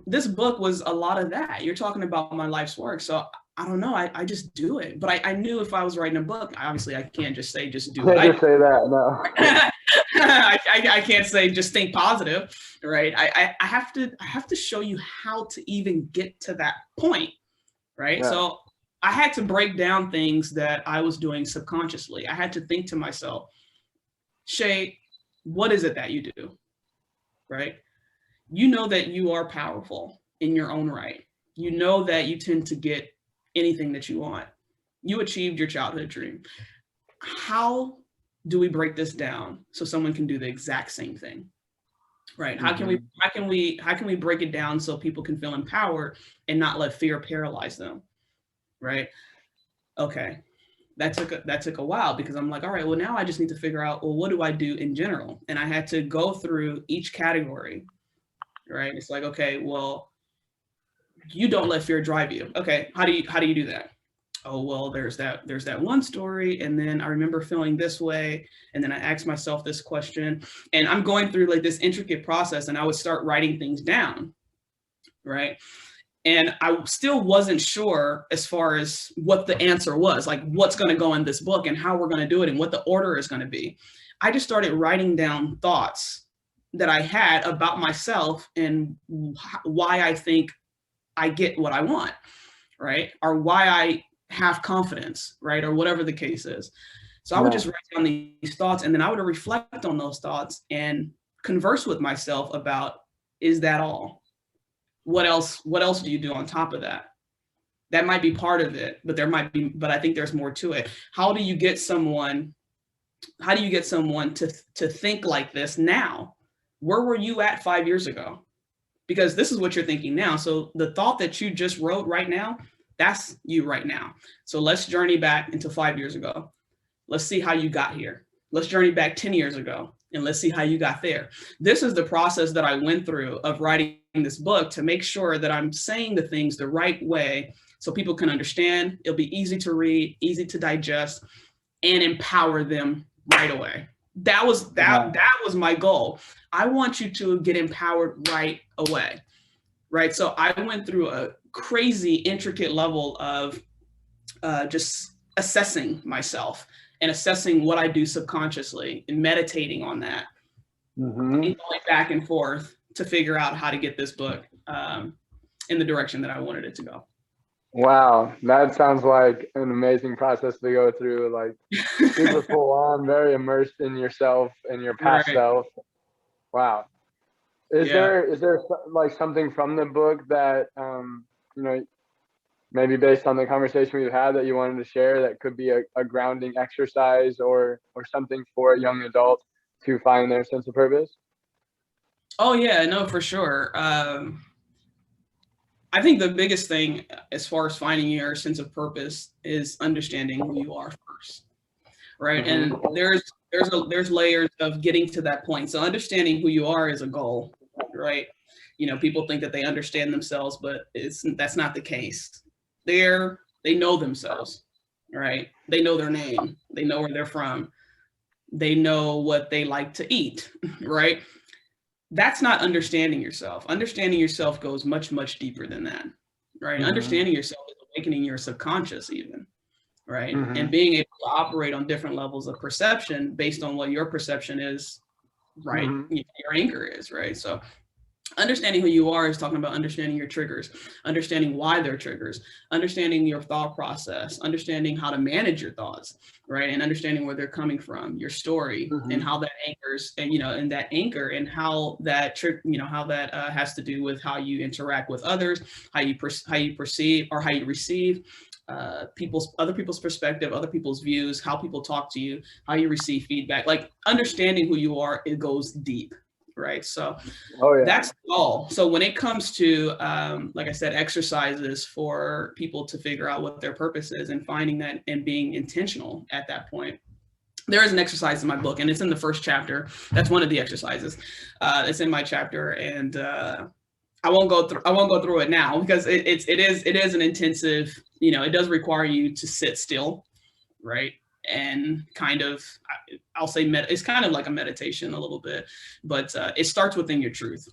S5: This book was a lot of that. You're talking about my life's work. So I don't know. I just do it. But I knew if I was writing a book, obviously I can't just say, just do it.
S2: Can't just say that, no.
S5: I can't say just think positive, right? I have to show you how to even get to that point, right?
S2: Yeah.
S5: So I had to break down things that I was doing subconsciously. I had to think to myself, Shay, what is it that you do, right? You know that you are powerful in your own right. You know that you tend to get anything that you want. You achieved your childhood dream. How do we break this down so someone can do the exact same thing? Right? How can we break it down so people can feel empowered and not let fear paralyze them? Right? Okay. That took a while, because I'm like, all right, well, now I just need to figure out, well, what do I do in general? And I had to go through each category. Right? It's like, okay, well, you don't let fear drive you. Okay, how do you do that? Oh, well, there's that one story, and then I remember feeling this way, and then I asked myself this question, and I'm going through like this intricate process, and I would start writing things down, right? And I still wasn't sure as far as what the answer was, like what's going to go in this book and how we're going to do it and what the order is going to be. I just started writing down thoughts that I had about myself and why I think I get what I want, right? Or why I have confidence, right? Or whatever the case is. So I would just write down these thoughts, and then I would reflect on those thoughts and converse with myself about, is that all? What else do you do on top of that? That might be part of it, but I think there's more to it. How do you get someone to think like this now? Where were you at 5 years ago? Because this is what you're thinking now. So the thought that you just wrote right now, that's you right now. So let's journey back into 5 years ago. Let's see how you got here. Let's journey back 10 years ago, and let's see how you got there. This is the process that I went through of writing this book, to make sure that I'm saying the things the right way so people can understand. It'll be easy to read, easy to digest, and empower them right away. That was my goal. I want you to get empowered right away, right? So I went through a crazy intricate level of just assessing myself and assessing what I do subconsciously and meditating on that, and going back and forth to figure out how to get this book in the direction that I wanted it to go.
S2: Wow, that sounds like an amazing process to go through, like super full on, very immersed in yourself and your past self. Wow. Is there like something from the book that maybe based on the conversation we've had, that you wanted to share, that could be a grounding exercise or something for a young adult to find their sense of purpose?
S5: Oh yeah, no, for sure. I think the biggest thing as far as finding your sense of purpose is understanding who you are first, right? And there's layers of getting to that point. So understanding who you are is a goal, right? You know, people think that they understand themselves, but that's not the case. They know themselves, right? They know their name. They know where they're from. They know what they like to eat, right? That's not understanding yourself. Understanding yourself goes much, much deeper than that, right? Understanding yourself is awakening your subconscious even, right? And being able to operate on different levels of perception based on what your perception is, right? Your anchor is, right? So Understanding who you are is talking about understanding your triggers, understanding why they're triggers, understanding your thought process, understanding how to manage your thoughts, right? And understanding where they're coming from, your story, and how that anchors, and and that anchor, and how that how that has to do with how you interact with others, how you perceive or how you receive other people's perspective, other people's views, how people talk to you, how you receive feedback. Like understanding who you are, it goes deep. Right. So that's all. So when it comes to, like I said, exercises for people to figure out what their purpose is and finding that and being intentional at that point, there is an exercise in my book, and it's in the first chapter. That's one of the exercises. It's in my chapter, and I won't go through it now because it is an intensive. It does require you to sit still, right? And kind of, I'll say, it's kind of like a meditation a little bit, but it starts within your truth,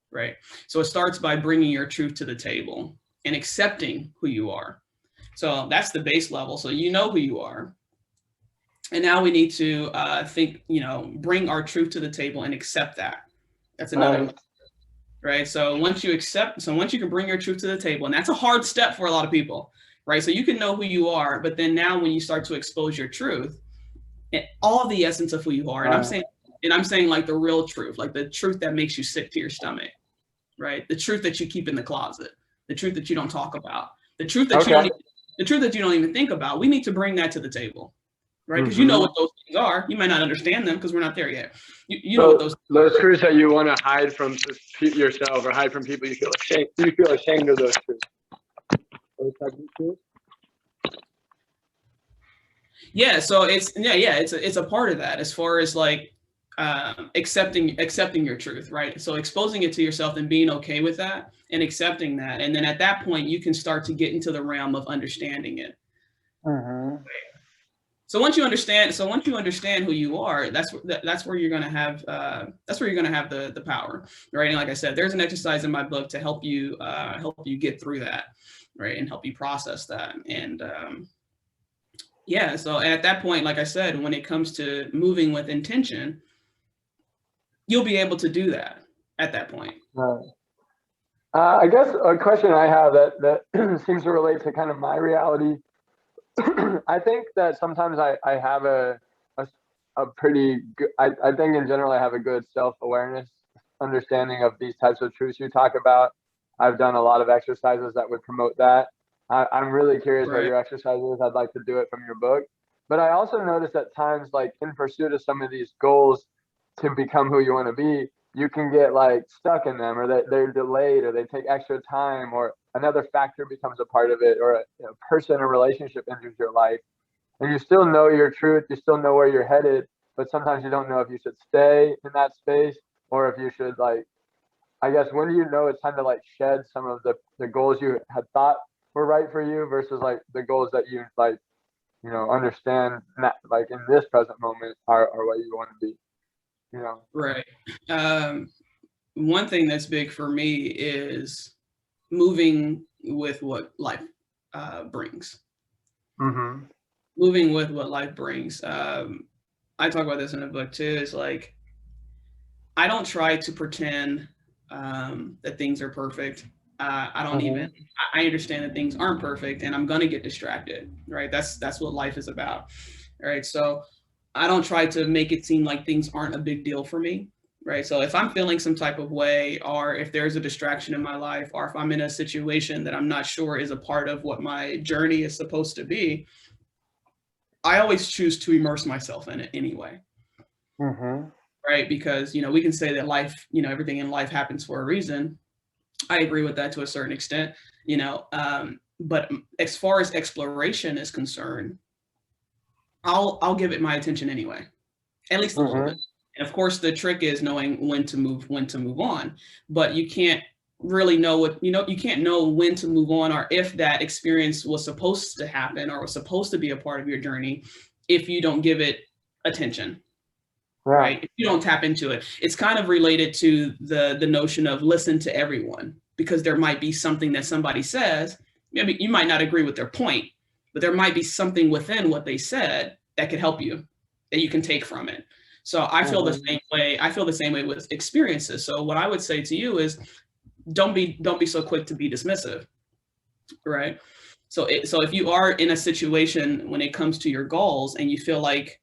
S5: right? So it starts by bringing your truth to the table and accepting who you are. So that's the base level. So you know who you are. And now we need to bring our truth to the table and accept that. That's another, right? So once you can bring your truth to the table, and that's a hard step for a lot of people. Right. So you can know who you are, but then now when you start to expose your truth and all the essence of who you are, and I'm saying like the real truth, like the truth that makes you sick to your stomach, right? The truth that you keep in the closet, the truth that you don't talk about, the truth that you don't even think about. We need to bring that to the table, right? Because you know what those things are. You might not understand them because we're not there yet. You know what
S2: those truths that you want to hide from yourself or hide from people. You feel ashamed of those truths.
S5: Yeah, so it's a part of that as far as like accepting your truth, right? So exposing it to yourself and being okay with that and accepting that, and then at that point you can start to get into the realm of understanding it. So once you understand who you are, that's where you're gonna have the power, right? And like I said, there's an exercise in my book to help you get through that, right, and help you process that. And so at that point, like I said, when it comes to moving with intention, you'll be able to do that at that point.
S2: I guess a question I have that seems to relate to kind of my reality. I think that sometimes I have a pretty good, I think in general I have a good self-awareness, understanding of these types of truths you talk about. I've done a lot of exercises that would promote that. I'm really curious what your exercise is. I'd like to do it from your book. But I also notice at times, like in pursuit of some of these goals to become who you want to be, you can get like stuck in them, or they're delayed, or they take extra time, or another factor becomes a part of it, or a person or relationship enters your life. And you still know your truth, you still know where you're headed, but sometimes you don't know if you should stay in that space or if you should, like, I guess, when do you know it's time to like shed some of the goals you had thought were right for you versus like the goals that you like, understand that, like in this present moment are what you want to be,
S5: Right. One thing that's big for me is moving with what life brings. Moving with what life brings. I talk about this in the book too. It's like, I don't try to pretend that things are perfect. I don't even, I understand that things aren't perfect and I'm going to get distracted, right? That's what life is about. All right. So I don't try to make it seem like things aren't a big deal for me, right? So if I'm feeling some type of way, or if there's a distraction in my life, or if I'm in a situation that I'm not sure is a part of what my journey is supposed to be, I always choose to immerse myself in it anyway. Right? Because, we can say that life, everything in life happens for a reason. I agree with that to a certain extent, but as far as exploration is concerned, I'll give it my attention anyway, at least a little bit. And of course, the trick is knowing when to move on, but you can't really know you can't know when to move on, or if that experience was supposed to happen or was supposed to be a part of your journey, if you don't give it attention. Right? If you don't tap into it, it's kind of related to the notion of listen to everyone, because there might be something that somebody says, maybe you might not agree with their point, but there might be something within what they said that could help you, that you can take from it. So I feel the same way. I feel the same way with experiences. So what I would say to you is, don't be so quick to be dismissive, right? So if you are in a situation when it comes to your goals and you feel like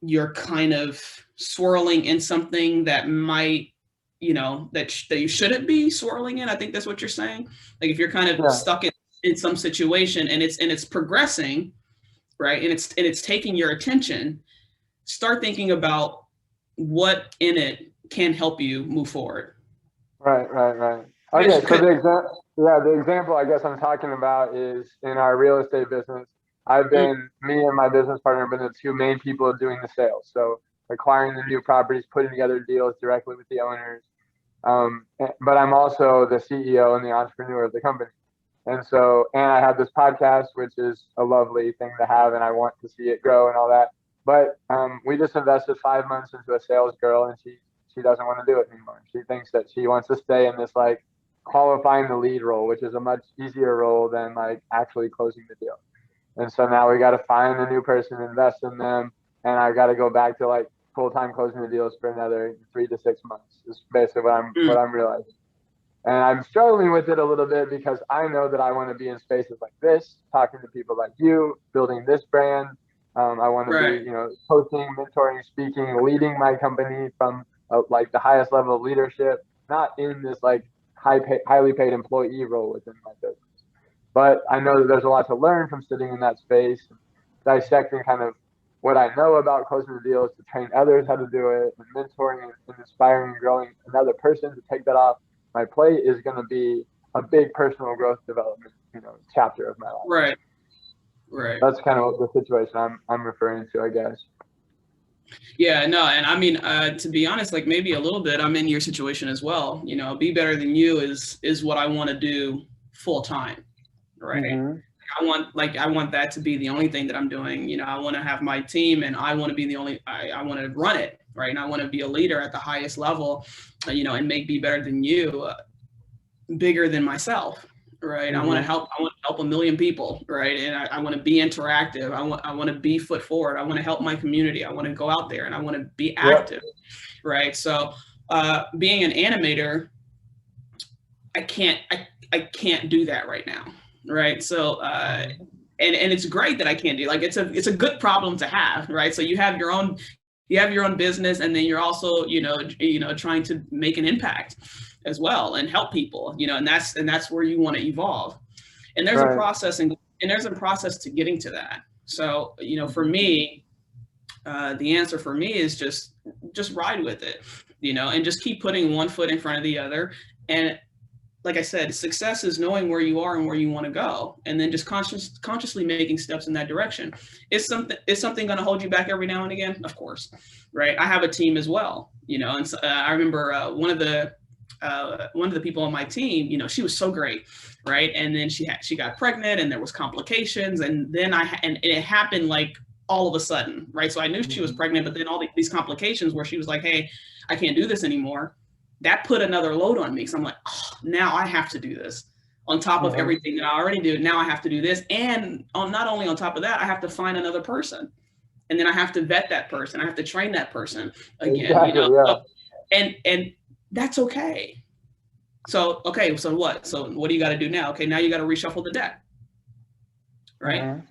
S5: you're kind of swirling in something that might, that you shouldn't be swirling in, I think that's what you're saying. Like if you're kind of stuck in some situation and it's progressing, right, and it's taking your attention, start thinking about what in it can help you move forward.
S2: Right. Okay, so the example I guess I'm talking about is in our real estate business. Me and my business partner have been the two main people doing the sales. So acquiring the new properties, putting together deals directly with the owners. But I'm also the CEO and the entrepreneur of the company. And I have this podcast, which is a lovely thing to have, and I want to see it grow and all that. But we just invested 5 months into a sales girl, and she doesn't want to do it anymore. She thinks that she wants to stay in this like qualifying the lead role, which is a much easier role than like actually closing the deal. And so now we got to find a new person, invest in them, and I got to go back to like full-time closing the deals for another 3 to 6 months. Is basically what I'm realizing. And I'm struggling with it a little bit because I know that I want to be in spaces like this, talking to people like you, building this brand. I want to be, coaching, mentoring, speaking, leading my company from like the highest level of leadership, not in this like highly paid employee role within my business. But I know that there's a lot to learn from sitting in that space, dissecting kind of what I know about closing the deals to train others how to do it, and mentoring and inspiring and growing another person to take that off my plate is going to be a big personal growth development, chapter of my life.
S5: Right.
S2: That's kind of the situation I'm referring to, I guess.
S5: Yeah, no, and I mean, to be honest, like maybe a little bit, I'm in your situation as well. Be better than you is what I want to do full time, right?
S2: Mm-hmm.
S5: I want that to be the only thing that I'm doing. I want to have my team, and I want to be I want to run it, right? And I want to be a leader at the highest level, and be better than you, bigger than myself, right? Mm-hmm. I want to help 1 million people, right? And I want to be interactive. I want to be foot forward. I want to help my community. I want to go out there and I want to be active, right? So being an animator, I can't do that right now, right? So and it's great that I can't do, like, it's a good problem to have, right? So you have your own business, and then you're also trying to make an impact as well and help people, and that's where you want to evolve. And there's a process and there's a process to getting to that. So, for me, the answer for me is just ride with it, and just keep putting one foot in front of the other. And like I said, success is knowing where you are and where you want to go, and then just consciously making steps in that direction. Is something going to hold you back every now and again? Of course, right? I have a team as well, and so, I remember one of the people on my team, she was so great, right? And then she got pregnant, and there was complications, and then and it happened like all of a sudden, right? So I knew she was pregnant, but then all these complications where she was like, "Hey, I can't do this anymore." That put another load on me. So I'm like, now I have to do this on top of everything that I already do. Now I have to do this. And not only on top of that, I have to find another person. And then I have to vet that person. I have to train that person again.
S2: Exactly, yeah.
S5: And that's okay. So what? So what do you got to do now? Okay, now you got to reshuffle the deck, right? Mm-hmm.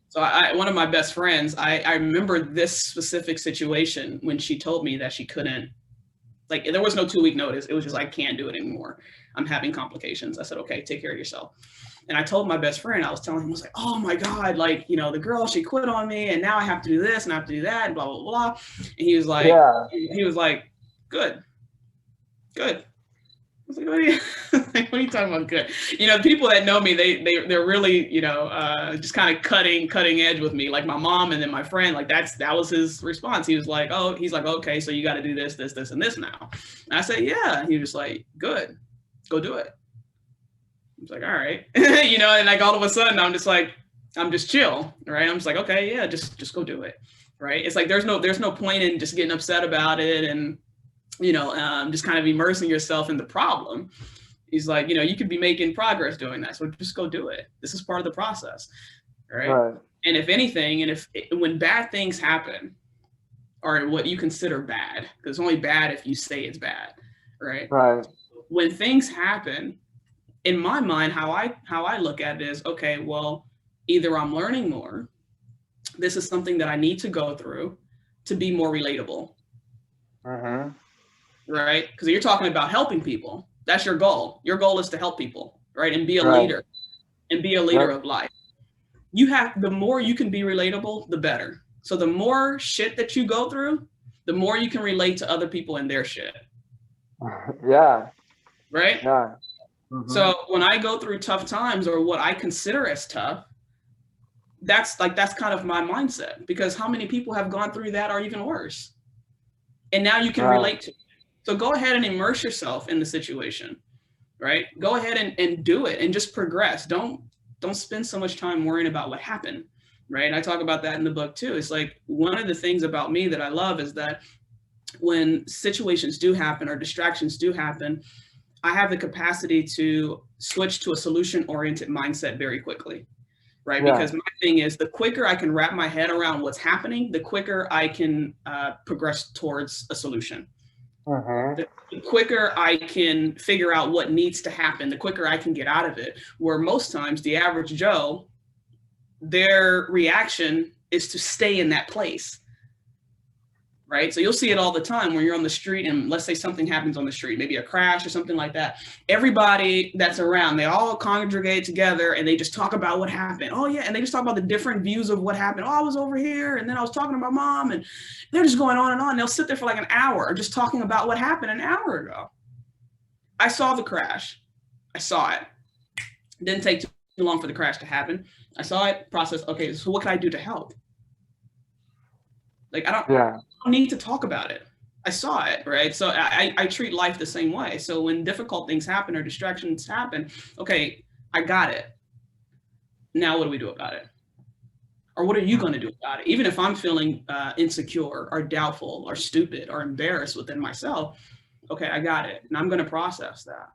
S5: So one of my best friends, I remember this specific situation when she told me that she couldn't, like, there was no 2-week notice. It was just, I can't do it anymore. I'm having complications. I said, okay, take care of yourself. And I told my best friend, I was telling him, I was like, oh my God, like, the girl, she quit on me, and now I have to do this and I have to do that, and blah, blah, blah. And he was like, good. I was like, what are you talking about? Good. People that know me, they're really, just kind of cutting edge with me. Like my mom and then my friend, like that was his response. He was like, okay, so you got to do this, and this now. And I said, yeah. And he was like, good, go do it. I was like, all right. And like all of a sudden I'm just chill, right? I'm just like, okay, yeah, just go do it. Right. It's like, there's no point in just getting upset about it and, just kind of immersing yourself in the problem. He's like, you could be making progress doing that. So just go do it. This is part of the process. Right. And if anything, when bad things happen, are what you consider bad, because it's only bad if you say it's bad, right?
S2: Right.
S5: When things happen, in my mind, how I look at it is, okay, well, either I'm learning more, this is something that I need to go through to be more relatable, right? Because you're talking about helping people. That's your goal. Your goal is to help people, right? And be a leader, and be a leader of life. The more you can be relatable, the better. So the more shit that you go through, the more you can relate to other people and their shit.
S2: Yeah.
S5: Right?
S2: Yeah.
S5: So when I go through tough times, or what I consider as tough, that's kind of my mindset, because how many people have gone through that or even worse? And now you can relate to it. So go ahead and immerse yourself in the situation, right? Go ahead and do it, and just progress. Don't spend so much time worrying about what happened, right? And I talk about that in the book too. It's like, one of the things about me that I love is that when situations do happen or distractions do happen, I have the capacity to switch to a solution-oriented mindset very quickly, right? Yeah. Because my thing is, the quicker I can wrap my head around what's happening, the quicker I can progress towards a solution. The quicker I can figure out what needs to happen, the quicker I can get out of it. Where most times the average Joe, their reaction is to stay in that place. Right? So you'll see it all the time when you're on the street, and let's say something happens on the street, maybe a crash or something like that. Everybody that's around, they all congregate together and they just talk about what happened. Oh yeah, and they just talk about the different views of what happened. Oh, I was over here, and then I was talking to my mom, and they're just going on and on. They'll sit there for like an hour just talking about what happened an hour ago. I saw the crash. I saw it. It didn't take too long for the crash to happen. I saw it, process. Okay, so what can I do to help? Like, I don't need to talk about it. I saw it, right? So I treat life the same way. So when difficult things happen or distractions happen, okay, I got it. Now what do we do about it? Or what are you going to do about it? Even if I'm feeling insecure or doubtful or stupid or embarrassed within myself, okay, I got it. And I'm going to process that.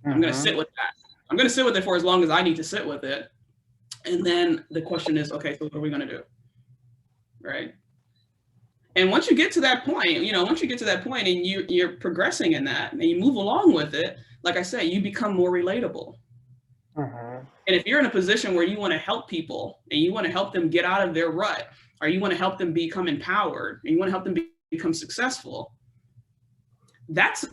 S5: I'm going to sit with that. I'm going to sit with it for as long as I need to sit with it. And then the question is, okay, so what are we going to do? Right? And once you get to that point, and you're progressing in that and you move along with it, like I say, you become more relatable. And if you're in a position where you want to help people and you want to help them get out of their rut, or you want to help them become empowered, and you want to help them become successful, that's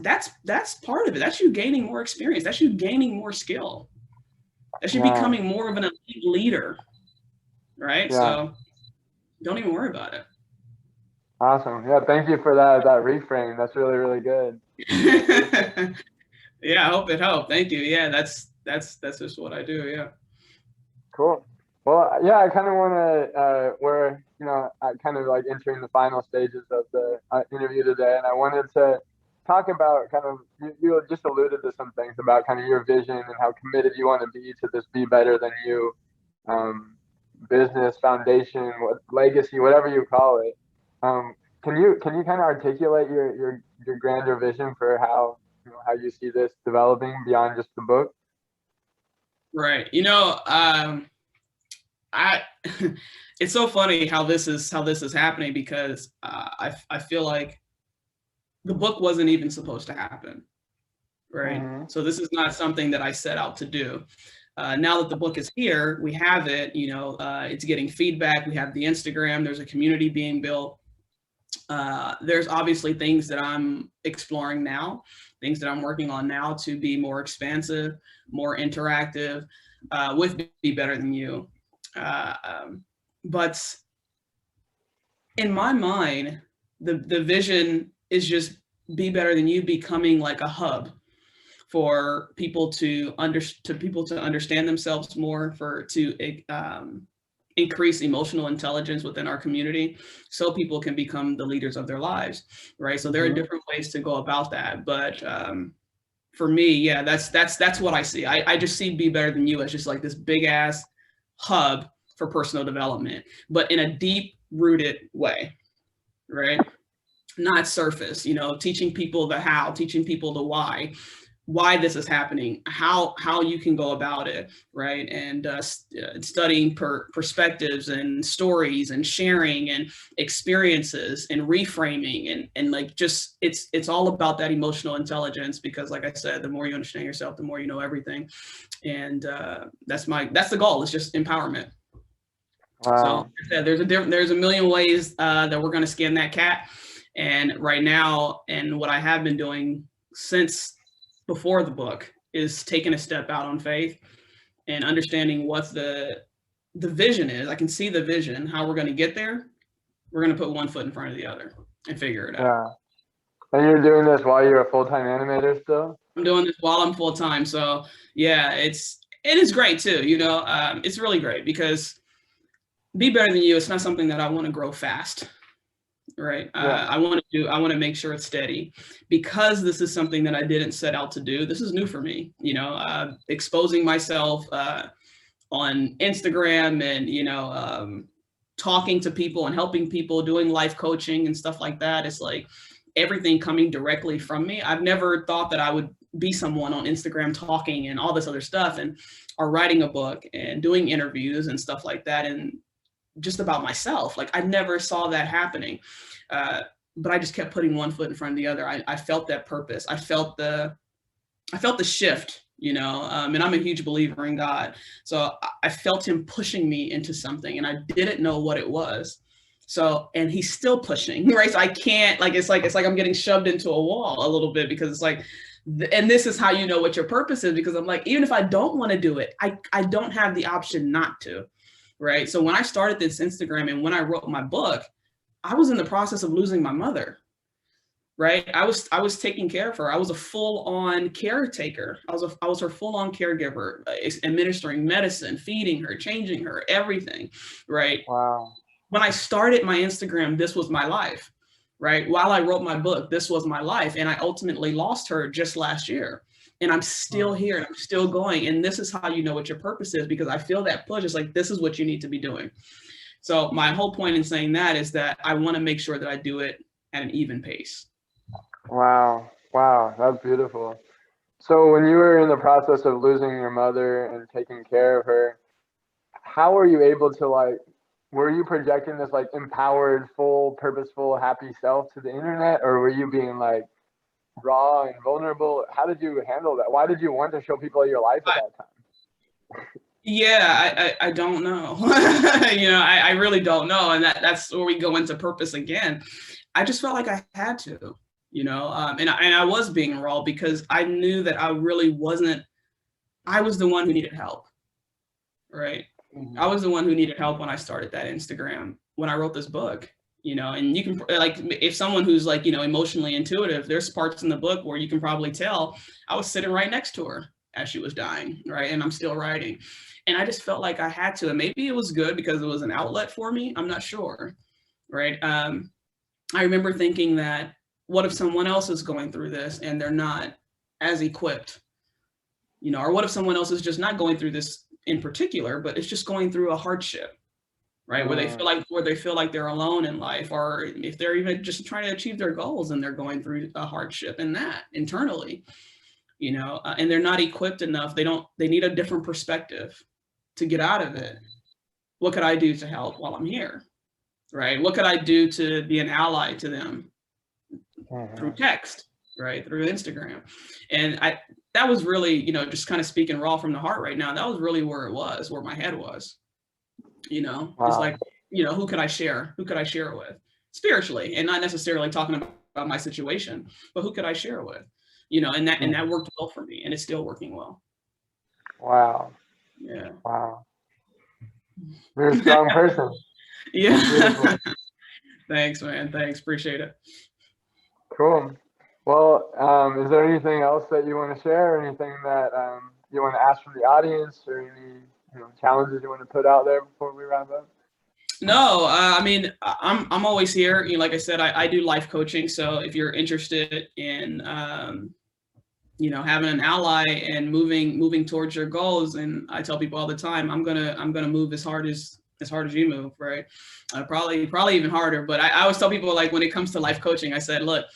S5: part of it. That's you gaining more experience. That's you gaining more skill. That's you becoming more of an elite leader, right? So don't even worry about it.
S2: Awesome. Yeah, thank you for that reframe. That's really, really good.
S5: Yeah, I hope it helped. Thank you. Yeah, that's just what I do. Yeah.
S2: Cool. Well, yeah, I kind of want to, we're, kind of like entering the final stages of the interview today, and I wanted to talk about kind of, you just alluded to some things about kind of your vision and how committed you want to be to this Be Better Than You business, foundation, legacy, whatever you call it. Can you kind of articulate your grander vision for how you see this developing beyond just the book?
S5: Right. It's so funny how this is happening, because I feel like the book wasn't even supposed to happen. Right. So this is not something that I set out to do. Now that the book is here, we have it, it's getting feedback. We have the Instagram, there's a community being built. There's obviously things that I'm exploring now, things that I'm working on now to be more expansive, more interactive, with Be Better Than You. But in my mind, the vision is just Be Better Than You becoming like a hub for people to understand themselves more, to increase emotional intelligence within our community, so people can become the leaders of their lives, right? So there are different ways to go about that, but for me, yeah, that's what I see. I just see Be Better Than You as just like this big ass hub for personal development, but in a deep rooted way, right? Not surface, teaching people the how, teaching people the why, why this is happening, how you can go about it, right? And studying perspectives and stories and sharing and experiences and reframing and like just it's all about that emotional intelligence, because like I said, the more you understand yourself, the more you know everything. And that's the goal. It's just empowerment.
S2: Wow.
S5: So like I said, there's a million ways that we're going to skin that cat. And right now, and what I have been doing since before the book is taking a step out on faith and understanding what the vision is. I can see the vision, how we're going to get there. We're going to put one foot in front of the other and figure it out.
S2: Yeah. And you're doing this while you're a full-time animator still?
S5: I'm doing this while I'm full-time. So yeah, it is great too. You know, it's really great because be better than you. It's not something that I want to grow fast. Right.
S2: Yeah.
S5: I want to make sure it's steady, because this is something that I didn't set out to do. This is new for me, you know, exposing myself on Instagram and, you know, talking to people and helping people, doing life coaching and stuff like that. It's like everything coming directly from me. I've never thought that I would be someone on Instagram talking and all this other stuff, and or writing a book and doing interviews and stuff like that. And just about myself. Like I never saw that happening. But I just kept putting one foot in front of the other. I felt that purpose. I felt the shift, you know, and I'm a huge believer in God. So I felt him pushing me into something and I didn't know what it was. So, and he's still pushing, right? So I can't, like, it's like I'm getting shoved into a wall a little bit, because it's like, and this is how you know what your purpose is, because I'm like, even if I don't want to do it, I don't have the option not to. Right. So when I started this Instagram and when I wrote my book, I was in the process of losing my mother. Right. I was taking care of her. I was a full on caretaker. I was her full on caregiver, administering medicine, feeding her, changing her, everything. Right.
S2: Wow.
S5: When I started my Instagram, this was my life. Right. While I wrote my book, this was my life. And I ultimately lost her just last year. And I'm still here and I'm still going. And this is how you know what your purpose is, because I feel that push. It's like, this is what you need to be doing. So my whole point in saying that is that I want to make sure that I do it at an even pace.
S2: Wow. Wow. That's beautiful. So when you were in the process of losing your mother and taking care of her, how were you able to, like, were you projecting this like empowered, full, purposeful, happy self to the internet, or were you being like raw and vulnerable? How did you handle that? Why did you want to show people your life at that time?
S5: Yeah, I don't know. You know, I really don't know. And that's where we go into purpose again. I just felt like I had to, you know, and I was being raw because I knew that I really wasn't, I was the one who needed help, right? Mm-hmm. I was the one who needed help when I started that Instagram, when I wrote this book. You know, and you can, like, if someone who's like, you know, emotionally intuitive, there's parts in the book where you can probably tell I was sitting right next to her as she was dying, right? And I'm still writing. And I just felt like I had to, and maybe it was good because it was an outlet for me. I'm not sure, right? I remember thinking that, what if someone else is going through this and they're not as equipped, you know, or what if someone else is just not going through this in particular, but it's just going through a hardship, right? Where they feel like they're alone in life, or if they're even just trying to achieve their goals and they're going through a hardship in that internally, you know, and they're not equipped enough. They need a different perspective to get out of it. What could I do to help while I'm here? Right? What could I do to be an ally to them through text, right? Through Instagram. And that was really, you know, just kind of speaking raw from the heart right now. That was really where my head was. You know, It's like, you know, who could I share? Who could I share it with spiritually, and not necessarily talking about my situation, but who could I share it with? You know, and that worked well for me, and it's still working well.
S2: Wow.
S5: Yeah.
S2: Wow. You're a strong person.
S5: Yeah. Thanks, man. Thanks. Appreciate it.
S2: Cool. Well, is there anything else that you want to share, or anything that you want to ask from the audience, or any challenges you want to put out there before we wrap up?
S5: No, I mean, I'm always here. You know, like I said, I do life coaching. So if you're interested in, you know, having an ally and moving towards your goals, and I tell people all the time, I'm gonna move as hard as you move, right? Probably even harder. But I always tell people, like, when it comes to life coaching, I said, look,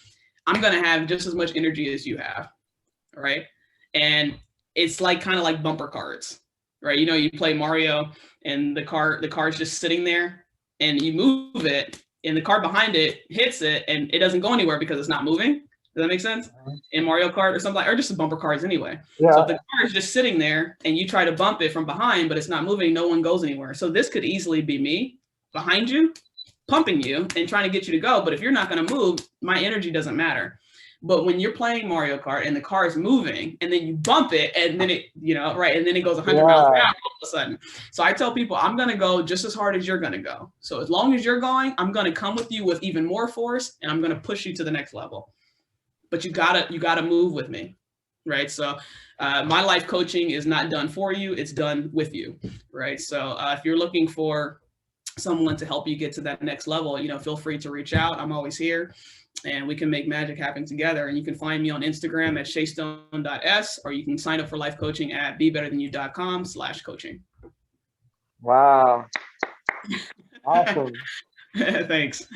S5: I'm gonna have just as much energy as you have, right? And it's like kind of like bumper cards, right? You know, you play Mario and the car's just sitting there and you move it and the car behind it hits it and it doesn't go anywhere because it's not moving. Does that make sense? In Mario Kart or something, or just bumper cars anyway.
S2: Yeah.
S5: So if the car is just sitting there and you try to bump it from behind, but it's not moving, no one goes anywhere. So this could easily be me behind you, pumping you and trying to get you to go. But if you're not going to move, my energy doesn't matter. But when you're playing Mario Kart and the car is moving and then you bump it and then it, you know, right. And then it goes 100 miles per hour all of a sudden. So I tell people, I'm going to go just as hard as you're going to go. So as long as you're going, I'm going to come with you with even more force and I'm going to push you to the next level. But you gotta move with me, right? So my life coaching is not done for you, it's done with you, right? So if you're looking for someone to help you get to that next level, you know, feel free to reach out. I'm always here and we can make magic happen together. And you can find me on Instagram at shaystone.s, or you can sign up for life coaching at bebetterthanYou.com/coaching.
S2: Wow. Awesome.
S5: Thanks.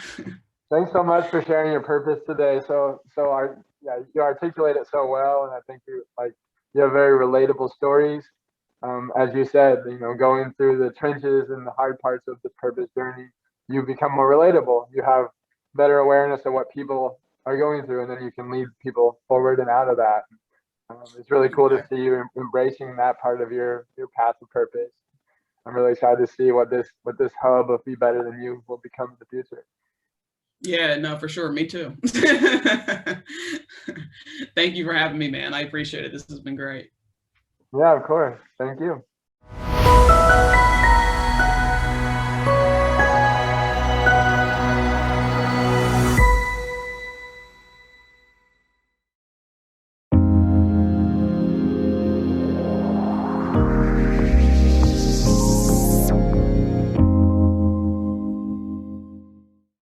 S2: Thanks so much for sharing your purpose today. You articulate it so well, and I think you have very relatable stories. As you said, you know, going through the trenches and the hard parts of the purpose journey, you become more relatable. You have better awareness of what people are going through, and then you can lead people forward and out of that. It's really cool to see you embracing that part of your path of purpose. I'm really excited to see what this hub of Be Better Than You will become in the future.
S5: Yeah, no, for sure. Me too. Thank you for having me, man. I appreciate it. This has been great.
S2: Yeah, of course. Thank you.